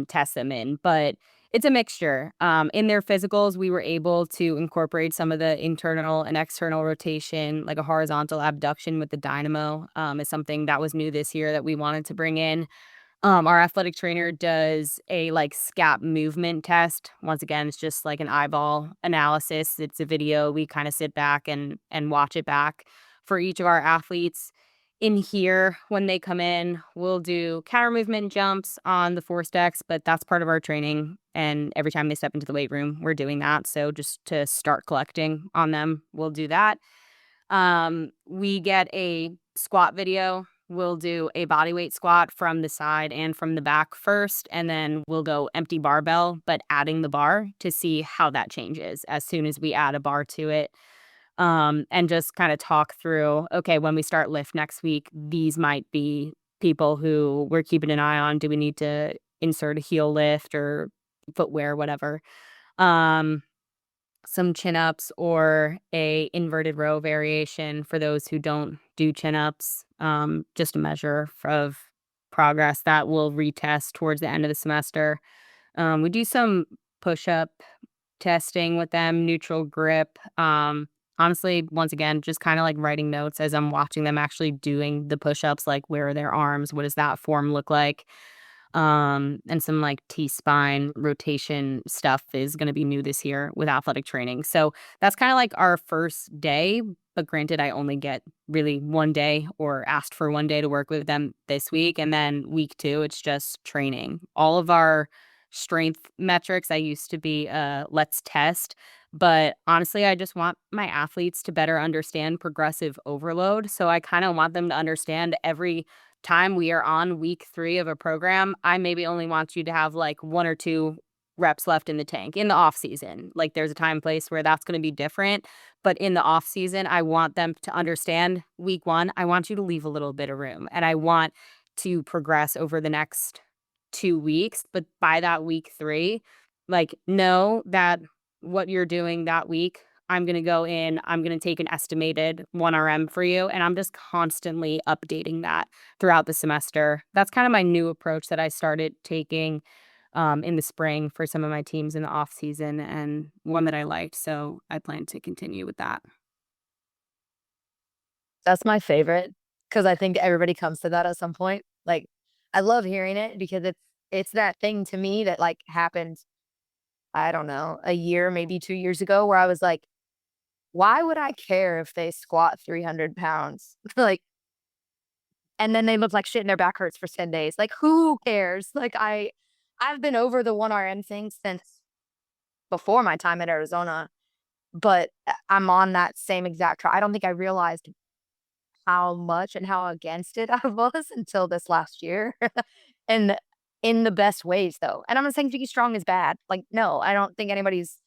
test them in. But it's a mixture. In their physicals, we were able to incorporate some of the internal and external rotation, like a horizontal abduction with the dynamo is something that was new this year that we wanted to bring in. Our athletic trainer does a like scap movement test. Once again, it's just like an eyeball analysis. It's a video. We kind of sit back and watch it back for each of our athletes. In here, when they come in, we'll do counter movement jumps on the force decks, but that's part of our training. And every time they step into the weight room, we're doing that. So just to start collecting on them, we'll do that. We get a squat video. We'll do a bodyweight squat from the side and from the back first, and then we'll go empty barbell, but adding the bar to see how that changes as soon as we add a bar to it. And just kind of talk through, okay, when we start lift next week, these might be people who we're keeping an eye on. Do we need to insert a heel lift or footwear, whatever? Some chin-ups or a inverted row variation for those who don't do chin-ups, just a measure of progress that we'll retest towards the end of the semester. We do some push-up testing with them, neutral grip. Honestly, once again, just kind of like writing notes as I'm watching them actually doing the push-ups, like where are their arms? What does that form look like? And some like T-spine rotation stuff is going to be new this year with athletic training. So that's kind of like our first day. But granted, I only get really one day or asked for one day to work with them this week. And then week 2, it's just training. All of our strength metrics, I used to be let's test. But honestly, I just want my athletes to better understand progressive overload. So I kind of want them to understand every time we are on week 3 of a program, I maybe only want you to have like 1 or 2 reps left in the tank in the off season. Like there's a time and place where that's going to be different. But in the off season, I want them to understand week 1, I want you to leave a little bit of room and I want to progress over the next 2 weeks. But by that week 3, like know that what you're doing that week, I'm going to go in, I'm going to take an estimated 1 RM for you. And I'm just constantly updating that throughout the semester. That's kind of my new approach that I started taking in the spring for some of my teams in the off season, and one that I liked. So I plan to continue with that. That's my favorite because I think everybody comes to that at some point. Like, I love hearing it because it's that thing to me that like happened, I don't know, a year, maybe 2 years ago, where I was like, why would I care if they squat 300 pounds? Like, and then they look like shit and their back hurts for 10 days. Like, who cares? Like, I've been over the 1RM thing since before my time at Arizona, but I'm on that same exact track. I don't think I realized how much and how against it I was until this last year. And in the best ways, though. And I'm not saying being strong is bad. Like, no, I don't think anybody's,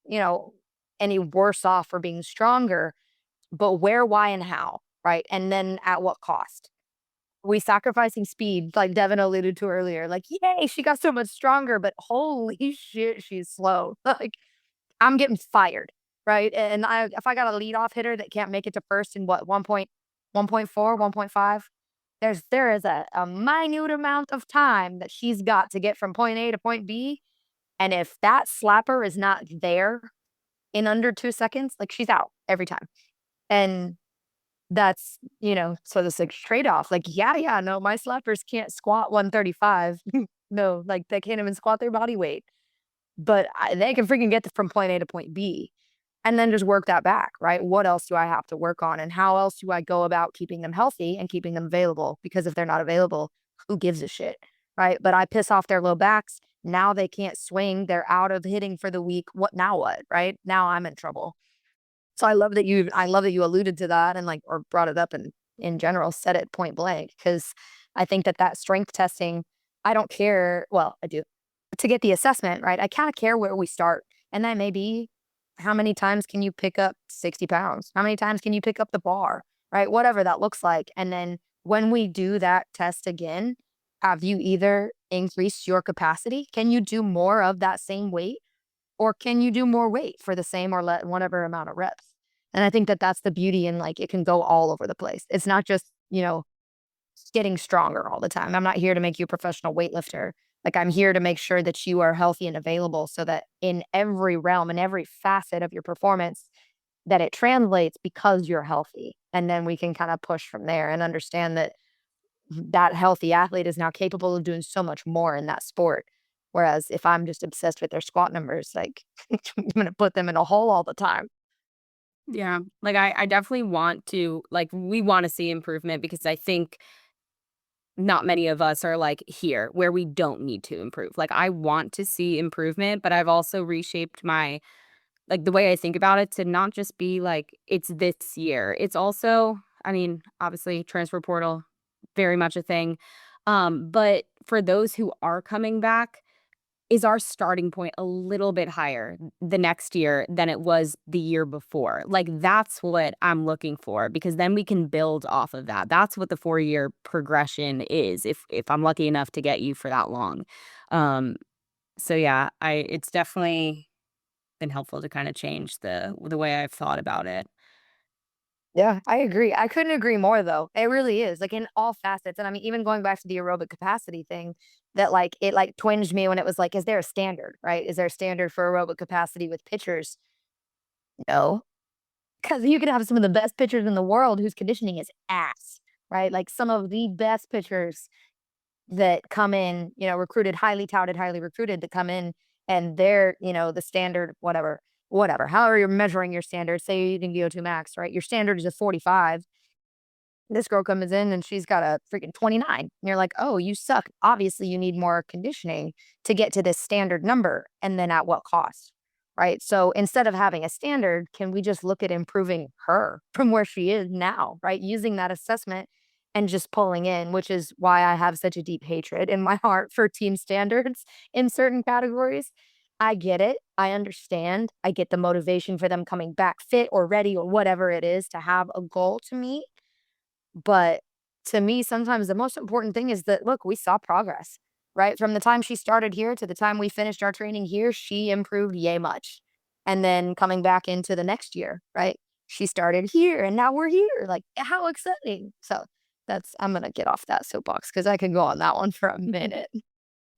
you know, any worse off for being stronger, but where, why, and how, right? And then at what cost? We sacrificing speed, like Devin alluded to earlier. Like, yay, she got so much stronger, but holy shit, she's slow. Like, I'm getting fired, right? And if I got a leadoff hitter that can't make it to first in what 1.4, 1.5, there is a minute amount of time that she's got to get from point A to point B. And if that slapper is not there in under 2 seconds, like she's out every time. And that's, so this like trade-off. Like, yeah, no, my slappers can't squat 135. No, like they can't even squat their body weight. But they can freaking get from point A to point B. And then just work that back, right? What else do I have to work on? And how else do I go about keeping them healthy and keeping them available? Because if they're not available, who gives a shit, right? But I piss off their low backs. Now they can't swing. They're out of hitting for the week. Now what, right? Now I'm in trouble. So I love that you alluded to that and like, or brought it up and in general said it point blank, because I think that strength testing, I don't care. Well, I do to get the assessment, right? I kind of care where we start. And that may be how many times can you pick up 60 pounds? How many times can you pick up the bar, right? Whatever that looks like. And then when we do that test again, have you either increased your capacity? Can you do more of that same weight? Or can you do more weight for the same or whatever amount of reps? And I think that's the beauty, and like it can go all over the place. It's not just, getting stronger all the time. I'm not here to make you a professional weightlifter. Like I'm here to make sure that you are healthy and available so that in every realm and every facet of your performance, that it translates because you're healthy. And then we can kind of push from there and understand that that healthy athlete is now capable of doing so much more in that sport. Whereas if I'm just obsessed with their squat numbers, like I'm going to put them in a hole all the time. Yeah. Like I definitely want to, like, we want to see improvement because I think not many of us are like here where we don't need to improve. Like I want to see improvement, but I've also reshaped my, like, the way I think about it to not just be like it's this year. It's also, I mean, obviously transfer portal, very much a thing. But for those who are coming back, is our starting point a little bit higher the next year than it was the year before? Like, that's what I'm looking for because then we can build off of that. That's what the 4-year progression is if I'm lucky enough to get you for that long. Um, so yeah, it's definitely been helpful to kind of change the way I've thought about it. Yeah, I agree. I couldn't agree more though. It really is like in all facets. And I mean, even going back to the aerobic capacity thing, that like it like twinged me when it was like, is there a standard, right? Is there a standard for aerobic capacity with pitchers? No, because you could have some of the best pitchers in the world whose conditioning is ass, right? Like some of the best pitchers that come in, recruited, highly touted, highly recruited to come in and they're, the standard, whatever, however you're measuring your standard, say you can VO2 max, right? Your standard is a 45. This girl comes in and she's got a freaking 29. And you're like, oh, you suck. Obviously, you need more conditioning to get to this standard number. And then at what cost? Right. So instead of having a standard, can we just look at improving her from where she is now? Right. Using that assessment and just pulling in, which is why I have such a deep hatred in my heart for team standards in certain categories. I get it. I understand. I get the motivation for them coming back fit or ready or whatever it is to have a goal to meet, but to me, sometimes the most important thing is that, look, we saw progress, right? From the time she started here to the time we finished our training here, she improved yay much. And then coming back into the next year, right? She started here and now we're here. Like, how exciting. So I'm going to get off that soapbox because I can go on that one for a minute.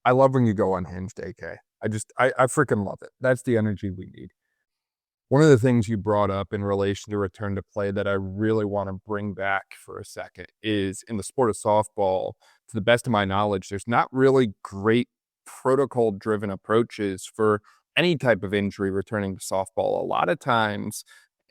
I love when you go unhinged, AK. I freaking love it. That's the energy we need. One of the things you brought up in relation to return to play that I really want to bring back for a second is in the sport of softball, to the best of my knowledge, there's not really great protocol driven approaches for any type of injury returning to softball. A lot of times,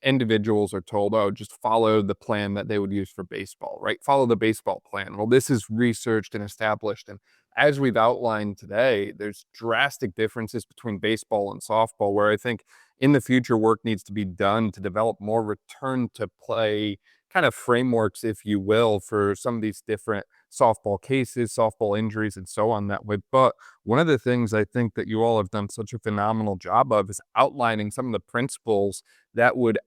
individuals are told, oh, just follow the plan that they would use for baseball, right? Follow the baseball plan. Well, this is researched and established. And as we've outlined today, there's drastic differences between baseball and softball, where I think in the future, work needs to be done to develop more return to play kind of frameworks, if you will, for some of these different softball cases, softball injuries, and so on that way. But one of the things I think that you all have done such a phenomenal job of is outlining some of the principles that would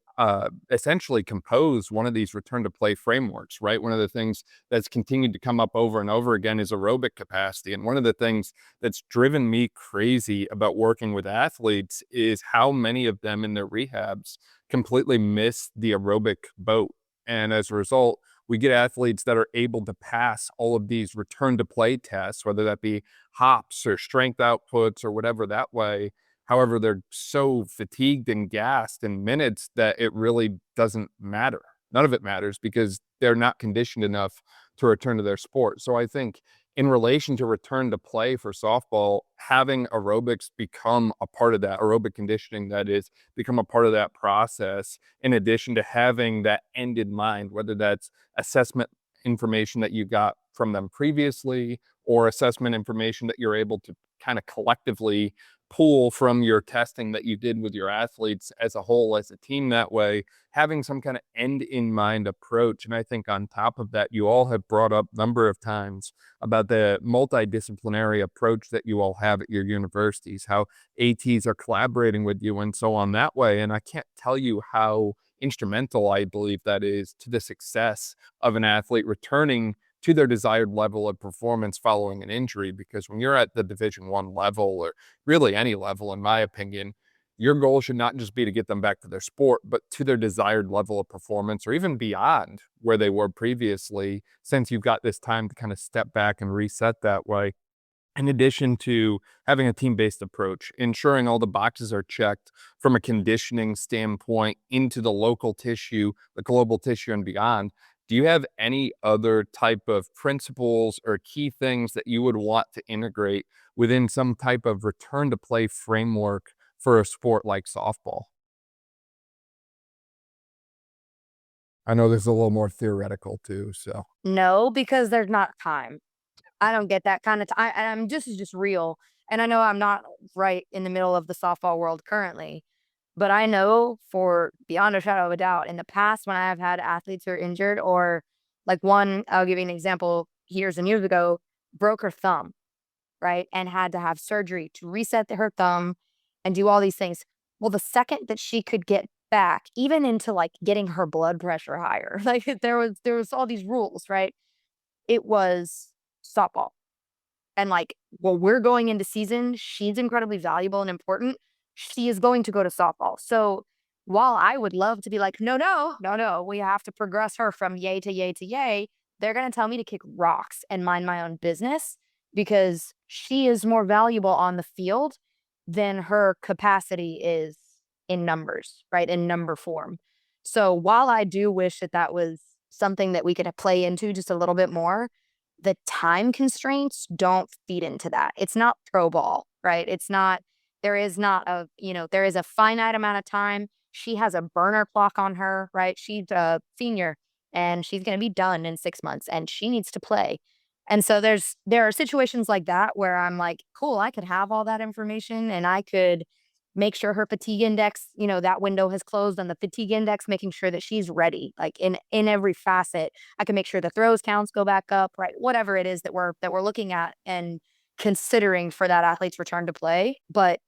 essentially compose one of these return to play frameworks, right? One of the things that's continued to come up over and over again is aerobic capacity. And one of the things that's driven me crazy about working with athletes is how many of them in their rehabs completely miss the aerobic boat. And as a result, we get athletes that are able to pass all of these return to play tests, whether that be hops or strength outputs or whatever that way. However, they're so fatigued and gassed in minutes that it really doesn't matter. None of it matters because they're not conditioned enough to return to their sport. So I think in relation to return to play for softball, having aerobics become a part of that, aerobic conditioning that is, become a part of that process, in addition to having that end in mind, whether that's assessment information that you got from them previously or assessment information that you're able to kind of collectively pull from your testing that you did with your athletes as a whole, as a team that way, having some kind of end in mind approach. And I think on top of that, you all have brought up a number of times about the multidisciplinary approach that you all have at your universities, how ATs are collaborating with you and so on that way. And I can't tell you how instrumental I believe that is to the success of an athlete returning to their desired level of performance following an injury. Because when you're at the Division I level, or really any level, in my opinion, your goal should not just be to get them back to their sport, but to their desired level of performance, or even beyond where they were previously, since you've got this time to kind of step back and reset that way. In addition to having a team-based approach, ensuring all the boxes are checked from a conditioning standpoint into the local tissue, the global tissue, and beyond, Do you have any other type of principles or key things that you would want to integrate within some type of return to play framework for a sport like softball? I know this is a little more theoretical too, so. No, because there's not time. I don't get that kind of time. I'm just real. And I know I'm not right in the middle of the softball world currently, but I know for beyond a shadow of a doubt, in the past when I have had athletes who are injured, or like one, I'll give you an example, years and years ago, broke her thumb, right? And had to have surgery to reset her thumb and do all these things. Well, the second that she could get back, even into like getting her blood pressure higher, like there was all these rules, right? It was softball. And like, well, we're going into season. She's incredibly valuable and important. She is going to go to softball. So while I would love to be like, no, no, no, no, we have to progress her from yay to yay to yay, they're going to tell me to kick rocks and mind my own business because she is more valuable on the field than her capacity is in numbers, right? In number form. So while I do wish that that was something that we could play into just a little bit more, the time constraints don't feed into that. It's not pro ball, right? It's not, there is not a, there is a finite amount of time. She has a burner clock on her, right? She's a senior and she's going to be done in 6 months and she needs to play. And so there are situations like that where I'm like, cool, I could have all that information and I could make sure her fatigue index, that window has closed on the fatigue index, making sure that she's ready, like in every facet. I can make sure the throws counts go back up, right? Whatever it is that we're looking at and considering for that athlete's return to play. But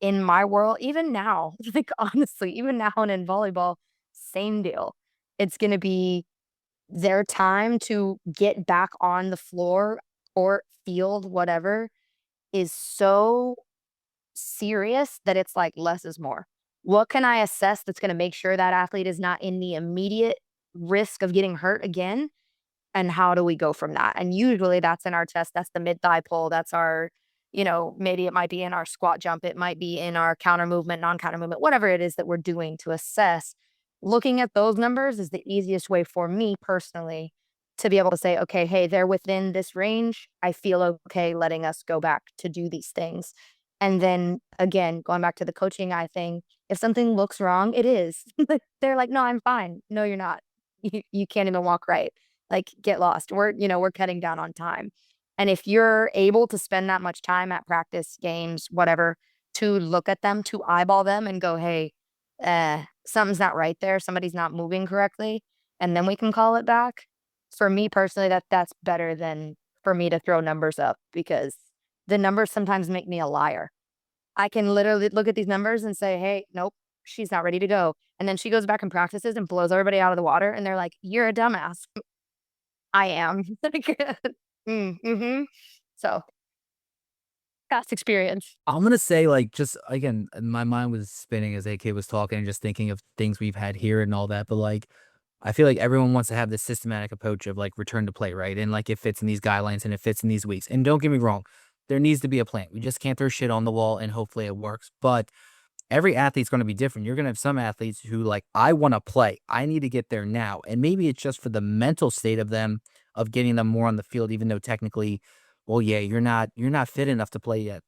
in my world, even now, like honestly, even now and in volleyball, same deal. It's going to be their time to get back on the floor or field, whatever, is so serious that it's like less is more. What can I assess that's going to make sure that athlete is not in the immediate risk of getting hurt again? And how do we go from that? And usually that's in our test. That's the mid thigh pull. That's our, maybe it might be in our squat jump. It might be in our counter movement, non counter movement, whatever it is that we're doing to assess. Looking at those numbers is the easiest way for me personally to be able to say, okay, hey, they're within this range. I feel okay letting us go back to do these things. And then again, going back to the coaching eye thing, if something looks wrong, it is. They're like, no, I'm fine. No, you're not. You can't even walk right. Like, get lost. We're cutting down on time. And if you're able to spend that much time at practice, games, whatever, to look at them, to eyeball them and go, hey, something's not right there. Somebody's not moving correctly. And then we can call it back. For me personally, that's better than for me to throw numbers up because the numbers sometimes make me a liar. I can literally look at these numbers and say, hey, nope, she's not ready to go. And then she goes back and practices and blows everybody out of the water. And they're like, you're a dumbass. I am. So past experience. I'm gonna say, like, just again, my mind was spinning as AK was talking and just thinking of things we've had here and all that. But like, I feel like everyone wants to have this systematic approach of like return to play, right? And like it fits in these guidelines and it fits in these weeks. And don't get me wrong, there needs to be a plan. We just can't throw shit on the wall and hopefully it works. But every athlete's going to be different. You're going to have some athletes who like, I want to play. I need to get there now. And maybe it's just for the mental state of them, of getting them more on the field, even though technically, well, yeah, you're not fit enough to play yet.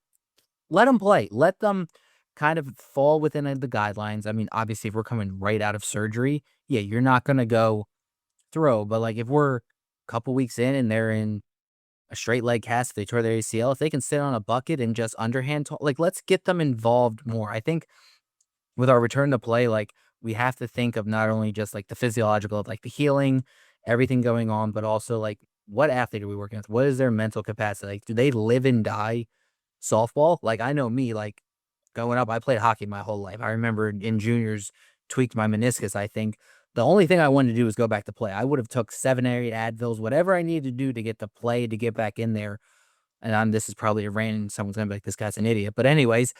Let them play. Let them kind of fall within the guidelines. I mean, obviously, if we're coming right out of surgery, yeah, you're not going to go throw. But like if we're a couple weeks in and they're in a straight leg cast, if they tore their ACL, if they can sit on a bucket and just underhand, like let's get them involved more. I think with our return to play, like we have to think of not only just like the physiological of like the healing, everything going on, but also like what athlete are we working with? What is their mental capacity? Like, do they live and die softball? Like I know me, like growing up, I played hockey my whole life. I remember in juniors tweaked my meniscus. I think the only thing I wanted to do was go back to play. I would have took 7 or 8 Advils, whatever I needed to do to get to play, to get back in there. And this is probably a random, someone's gonna be like, this guy's an idiot. But anyways,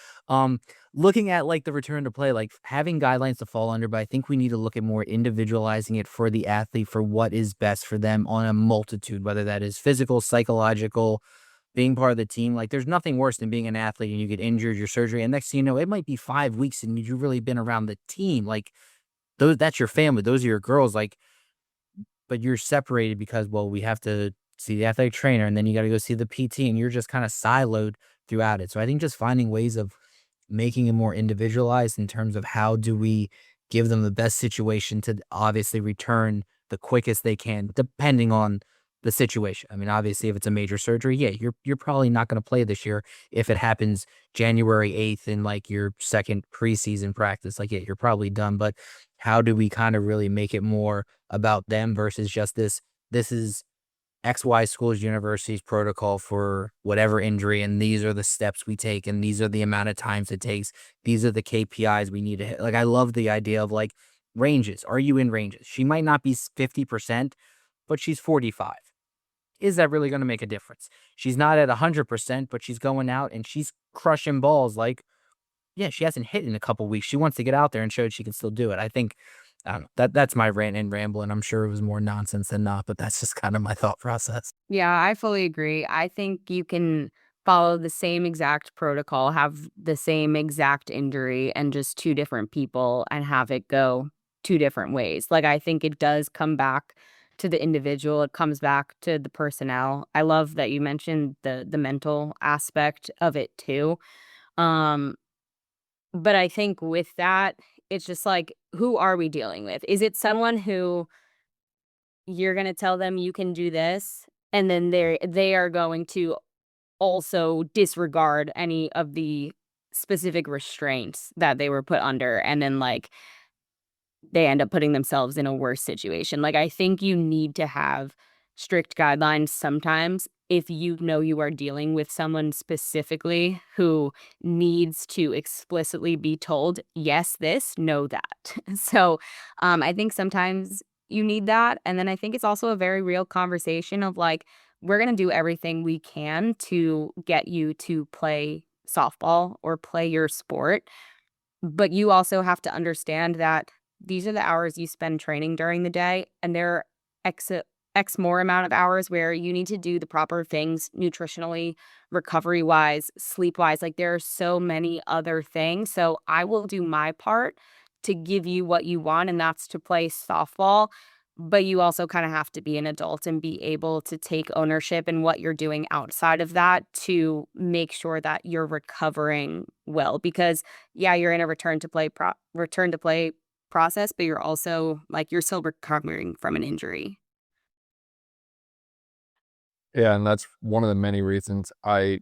looking at like the return to play, like having guidelines to fall under, but I think we need to look at more individualizing it for the athlete for what is best for them on a multitude, whether that is physical, psychological, being part of the team. Like there's nothing worse than being an athlete and you get injured, your surgery, and next thing you know, it might be 5 weeks and you've really been around the team. Like that's your family, those are your girls. Like but you're separated because, well, we have to see the athletic trainer and then you got to go see the PT, and you're just kind of siloed throughout it. So I think just finding ways of making it more individualized in terms of how do we give them the best situation to obviously return the quickest they can, depending on the situation. I mean, obviously, if it's a major surgery, yeah, you're probably not going to play this year. If it happens January 8th in like your second preseason practice, like, yeah, you're probably done. But how do we kind of really make it more about them versus just this is XY school's university's protocol for whatever injury, and these are the steps we take, and these are the amount of times it takes. These are the KPIs we need to hit. Like, I love the idea of like ranges. Are you in ranges? She might not be 50%, but she's 45. Is that really going to make a difference? She's not at 100%, but she's going out and she's crushing balls. Like, yeah, she hasn't hit in a couple weeks. She wants to get out there and show she can still do it. I don't know. That's my rant and ramble, and I'm sure it was more nonsense than not, but that's just kind of my thought process. Yeah, I fully agree. I think you can follow the same exact protocol, have the same exact injury, and just two different people and have it go two different ways. Like, I think it does come back to the individual. It comes back to the personnel. I love that you mentioned the mental aspect of it too. Um, but I think with that, it's just like, who are we dealing with? Is it someone who you're gonna tell them you can do this, and then they are going to also disregard any of the specific restraints that they were put under, and then, like, they end up putting themselves in a worse situation. Like, I think you need to have strict guidelines sometimes if you know you are dealing with someone specifically who needs to explicitly be told, yes, this, no, that. So, I think sometimes you need that. And then I think it's also a very real conversation of like, we're going to do everything we can to get you to play softball or play your sport. But you also have to understand that these are the hours you spend training during the day, and there are X more amount of hours where you need to do the proper things nutritionally, recovery wise, sleep wise. Like, there are so many other things. So I will do my part to give you what you want, and that's to play softball. But you also kind of have to be an adult and be able to take ownership in what you're doing outside of that to make sure that you're recovering well. Because yeah, you're in a return to play process, but you're also like, you're still recovering from an injury. Yeah, and that's one of the many reasons I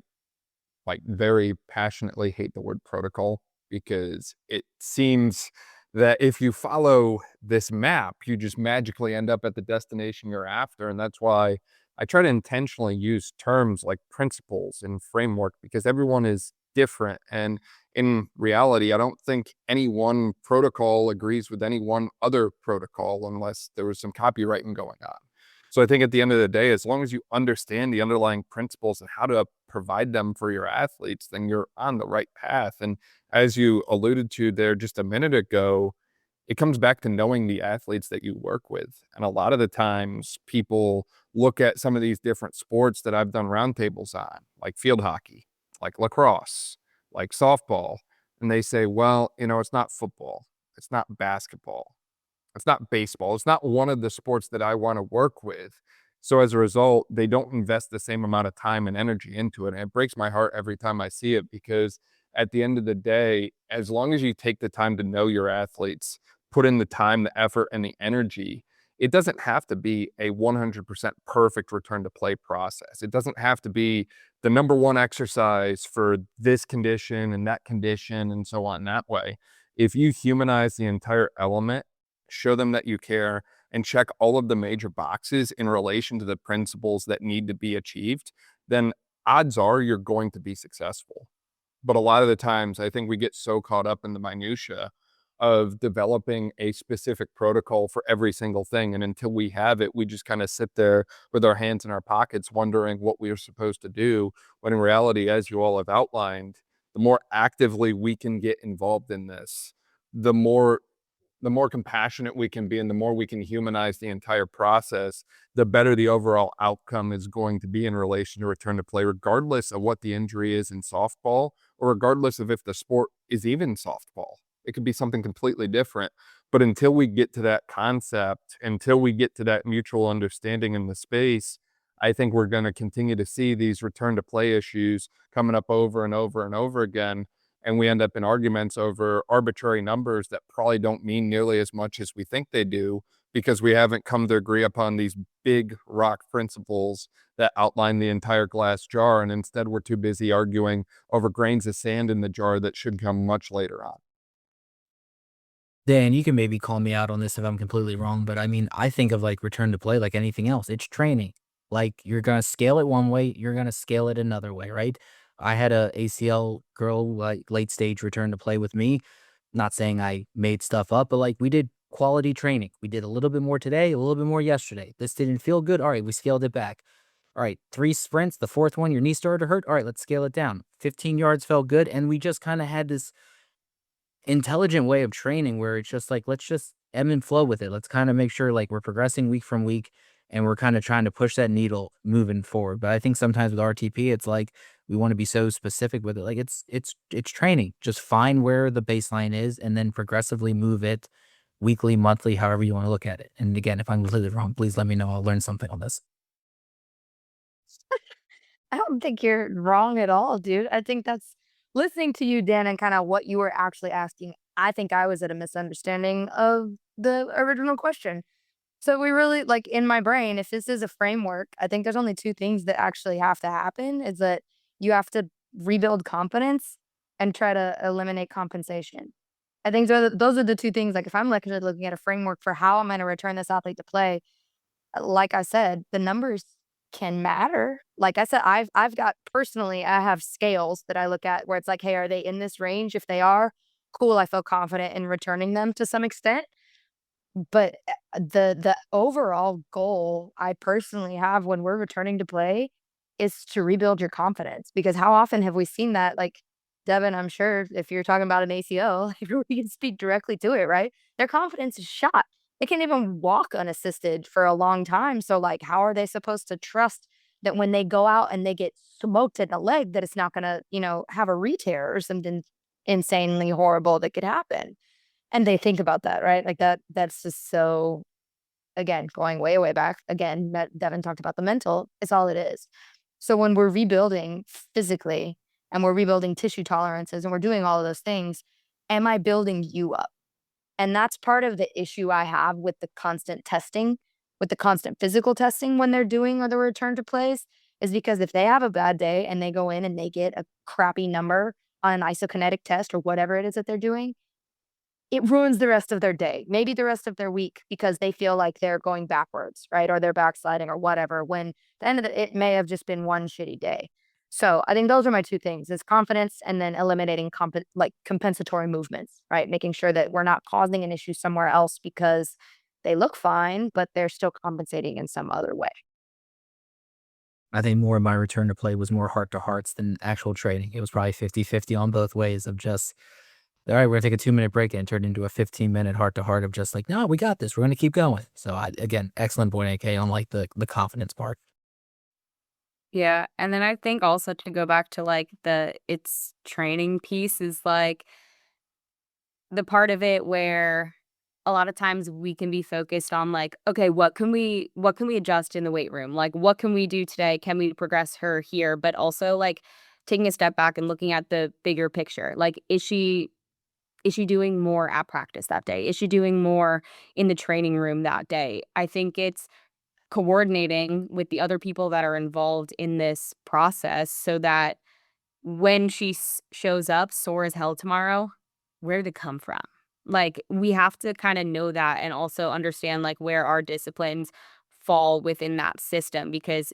very passionately hate the word protocol, because it seems that if you follow this map, you just magically end up at the destination you're after. And that's why I try to intentionally use terms like principles and framework, because everyone is different. And in reality, I don't think any one protocol agrees with any one other protocol unless there was some copywriting going on. So I think at the end of the day, as long as you understand the underlying principles and how to provide them for your athletes, then you're on the right path. And as you alluded to there just a minute ago, it comes back to knowing the athletes that you work with. And a lot of the times people look at some of these different sports that I've done roundtables on, like field hockey, like lacrosse, like softball, and they say, well, it's not football, it's not basketball, it's not baseball. It's not one of the sports that I want to work with. So as a result, they don't invest the same amount of time and energy into it. And it breaks my heart every time I see it, because at the end of the day, as long as you take the time to know your athletes, put in the time, the effort, and the energy, it doesn't have to be a 100% perfect return to play process. It doesn't have to be the number one exercise for this condition and that condition and so on that way. If you humanize the entire element, show them that you care, and check all of the major boxes in relation to the principles that need to be achieved, then odds are you're going to be successful. But a lot of the times, I think we get so caught up in the minutia of developing a specific protocol for every single thing. And until we have it, we just kind of sit there with our hands in our pockets wondering what we are supposed to do. When in reality, as you all have outlined, the more actively we can get involved in this, the more compassionate we can be, and the more we can humanize the entire process, the better the overall outcome is going to be in relation to return to play, regardless of what the injury is in softball, or regardless of if the sport is even softball. It could be something completely different. But until we get to that concept, until we get to that mutual understanding in the space, I think we're going to continue to see these return to play issues coming up over and over and over again. And we end up in arguments over arbitrary numbers that probably don't mean nearly as much as we think they do, because we haven't come to agree upon these big rock principles that outline the entire glass jar. And instead, we're too busy arguing over grains of sand in the jar that should come much later on. Dan, you can maybe call me out on this if I'm completely wrong, but I mean, I think of like return to play like anything else. It's training. Like you're gonna scale it one way, you're gonna scale it another way, right? I had a ACL girl like late stage return to play with me. Not saying I made stuff up, but like we did quality training. We did a little bit more today, a little bit more yesterday. This didn't feel good. All right, we scaled it back. All right, 3 sprints. The fourth one, your knee started to hurt. All right, let's scale it down. 15 yards felt good. And we just kind of had this intelligent way of training where it's just like, let's just ebb and flow with it. Let's kind of make sure like we're progressing week from week and we're kind of trying to push that needle moving forward. But I think sometimes with RTP, it's like we want to be so specific with it. Like it's training. Just find where the baseline is and then progressively move it weekly, monthly, however you want to look at it. And again, if I'm completely wrong, please let me know. I'll learn something on this. I don't think you're wrong at all, dude. I think that's listening to you, Dan, and kind of what you were actually asking. I think I was at a misunderstanding of the original question. So we really like in my brain, if this is a framework, I think there's only two things that actually have to happen is that you have to rebuild confidence and try to eliminate compensation. I think those are the two things. Like if I'm looking at a framework for how I'm going to return this athlete to play, like I said, the numbers can matter. Like I said, I've got personally, I have scales that I look at where it's like, hey, are they in this range? If they are, cool. I feel confident in returning them to some extent. But the overall goal I personally have when we're returning to play is to rebuild your confidence. Because how often have we seen that? Like Devin, I'm sure if you're talking about an ACO, we can speak directly to it, right? Their confidence is shot. They can't even walk unassisted for a long time. So like, how are they supposed to trust that when they go out and they get smoked in the leg, that it's not going to, have a re-tear or something insanely horrible that could happen? And they think about that, right? Like that's just so, again, going way, way back. Again, Devin talked about the mental. It's all it is. So when we're rebuilding physically and we're rebuilding tissue tolerances and we're doing all of those things, am I building you up? And that's part of the issue I have with the constant testing, with the constant physical testing when they're doing or the return to plays, is because if they have a bad day and they go in and they get a crappy number on an isokinetic test or whatever it is that they're doing, it ruins the rest of their day, maybe the rest of their week, because they feel like they're going backwards, right? Or they're backsliding or whatever, when at the end of it may have just been one shitty day. So I think those are my two things, is confidence and then eliminating compensatory movements, right? Making sure that we're not causing an issue somewhere else because they look fine, but they're still compensating in some other way. I think more of my return to play was more heart to hearts than actual training. It was probably 50-50 on both ways of just, all right, we're gonna take a 2-minute break, and it turned into a 15-minute heart to heart of just like, no, we got this. We're gonna keep going. So again, excellent point, AK, on like the confidence part. Yeah. And then I think also to go back to like it's training piece is like the part of it where a lot of times we can be focused on like, okay, what can we adjust in the weight room? Like what can we do today? Can we progress her here? But also like taking a step back and looking at the bigger picture. Like is she doing more at practice that day? Is she doing more in the training room that day? I think it's coordinating with the other people that are involved in this process so that when she shows up sore as hell tomorrow, where did it come from? Like, we have to kind of know that and also understand like where our disciplines fall within that system, because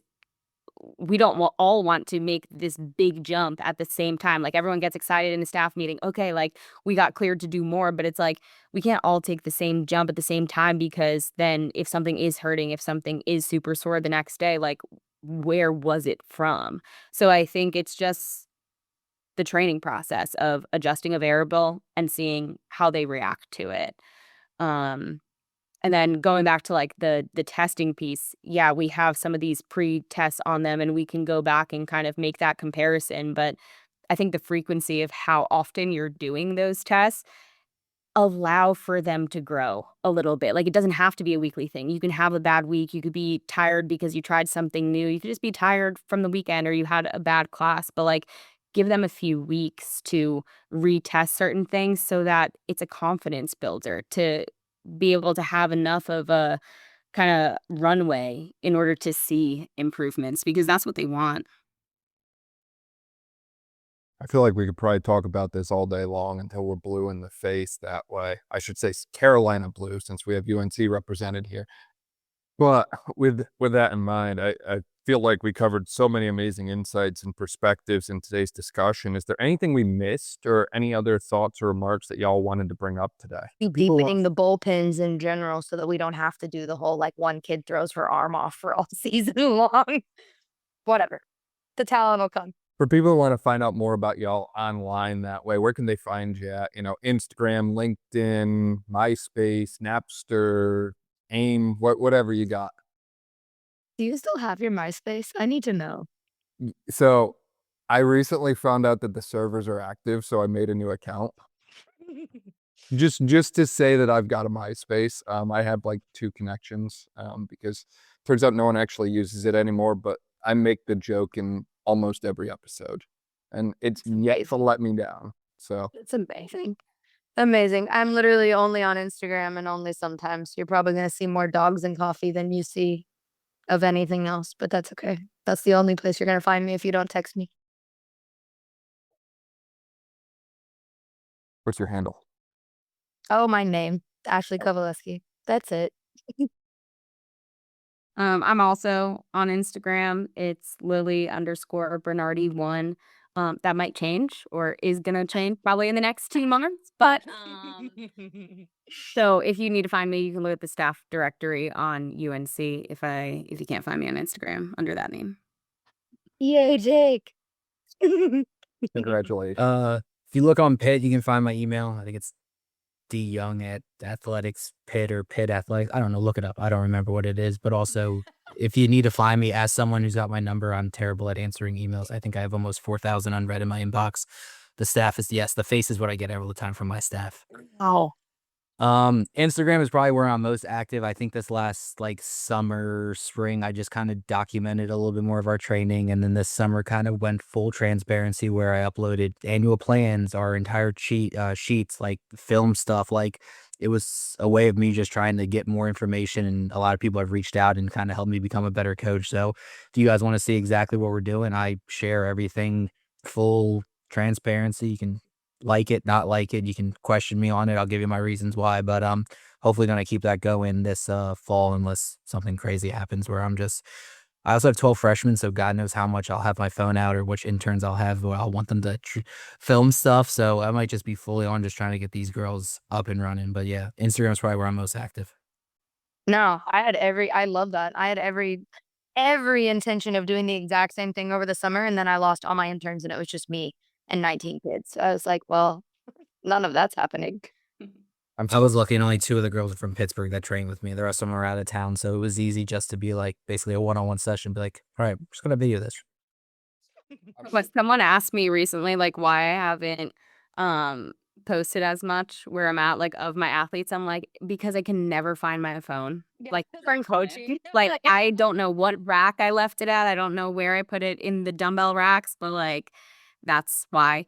we don't all want to make this big jump at the same time. Like everyone gets excited in a staff meeting. Okay, like we got cleared to do more, but it's like we can't all take the same jump at the same time, because then if something is hurting, if something is super sore the next day, like where was it from? So I think it's just the training process of adjusting a variable and seeing how they react to it. Um, and then going back to like the testing piece, yeah, we have some of these pre-tests on them and we can go back and kind of make that comparison. But I think the frequency of how often you're doing those tests allow for them to grow a little bit. Like, it doesn't have to be a weekly thing. You can have a bad week. You could be tired because you tried something new. You could just be tired from the weekend or you had a bad class. But like, give them a few weeks to retest certain things so that it's a confidence builder to be able to have enough of a kind of runway in order to see improvements, because that's what they want. I feel like we could probably talk about this all day long until we're blue in the face that way. I should say Carolina blue, since we have UNC represented here. But with that in mind, I feel like we covered so many amazing insights and perspectives in today's discussion. Is there anything we missed or any other thoughts or remarks that y'all wanted to bring up today? Deepening the bullpens in general so that we don't have to do the whole like one kid throws her arm off for all season long. Whatever. The talent will come. For people who want to find out more about y'all online that way, where can they find you at? Instagram, LinkedIn, MySpace, Napster, AIM, whatever you got. Do you still have your MySpace? I need to know. So I recently found out that the servers are active, so I made a new account. Just to say that I've got a MySpace. I have like 2 connections because turns out no one actually uses it anymore, but I make the joke in almost every episode, and it's yet to let me down. So It's amazing. Amazing. I'm literally only on Instagram and only sometimes. You're probably going to see more dogs and coffee than you see of anything else, but that's okay. That's the only place you're going to find me if you don't text me. what's your handle? Oh, my name, Ashley Kowalewski. That's it. I'm also on Instagram. It's Lilly_Bernardi1. That might change or is gonna change probably in the next 2 months. But so if you need to find me, you can look at the staff directory on UNC if you can't find me on Instagram under that name. Yay, Jake. Congratulations. If you look on Pitt, you can find my email. I think it's dyoung@athletics Pitt or Pitt Athletics. I don't know. Look it up. I don't remember what it is. But also, if you need to find me as someone who's got my number, I'm terrible at answering emails. I think I have almost 4,000 unread in my inbox. The staff is the face is what I get all the time from my staff. Oh, Instagram is probably where I'm most active. I think this last summer, spring, I just kind of documented a little bit more of our training. And then this summer kind of went full transparency where I uploaded annual plans, our entire sheets, like film stuff. Like it was a way of me just trying to get more information. And a lot of people have reached out and kind of helped me become a better coach. So if you guys want to see exactly what we're doing, I share everything full transparency. You can like it, not like it. You can question me on it. I'll give you my reasons why, but hopefully gonna keep that going this fall unless something crazy happens where I also have 12 freshmen, so God knows how much I'll have my phone out or which interns I'll have where I'll want them to film stuff. So I might just be fully on just trying to get these girls up and running. But yeah, Instagram's probably where I'm most active. no, I love that. I had every intention of doing the exact same thing over the summer. And then I lost all my interns and it was just me and 19 kids. So I was like, well, none of that's happening. I was lucky and only 2 of the girls are from Pittsburgh that trained with me. The rest of them are out of town. So it was easy just to be like basically a one-on-one session. Be like, all right, we're just going to video this. But someone asked me recently, like, why I haven't posted as much where I'm at, like, of my athletes. I'm like, because I can never find my phone. Like, for coaching. Like, I don't know what rack I left it at. I don't know where I put it in the dumbbell racks, but like, that's why.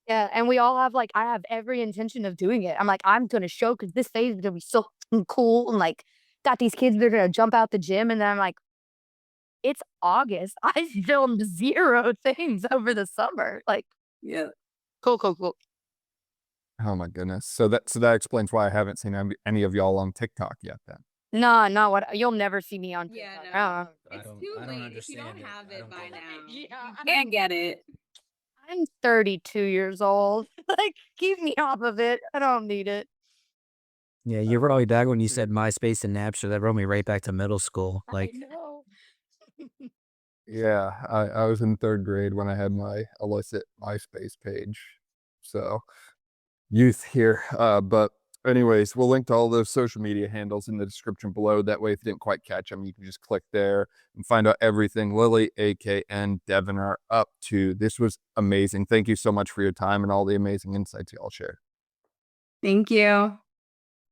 Yeah, and we all have I have every intention of doing it. I'm like, I'm gonna show because this phase is gonna be so cool and got these kids that are gonna jump out the gym, and then I'm like, it's August. I filmed 0 things over the summer. Yeah. Cool. Oh my goodness. So that explains why I haven't seen any of y'all on TikTok yet then. No, not what you'll never see me on Yeah, TikTok. no. I It's don't- too I don't late. If you don't understand it. have I it don't by get it. now, Yeah, can't get it. I'm 32 years old. Keep me off of it. I don't need it. Yeah, you brought me back when you said MySpace and Napster. That brought me right back to middle school. I know. Yeah, I was in 3rd grade when I had my illicit MySpace page. So youth here. But anyways, we'll link to all those social media handles in the description below. That way, if you didn't quite catch them, you can just click there and find out everything Lilly, AK, and Devin are up to. This was amazing. Thank you so much for your time and all the amazing insights you all shared. Thank you.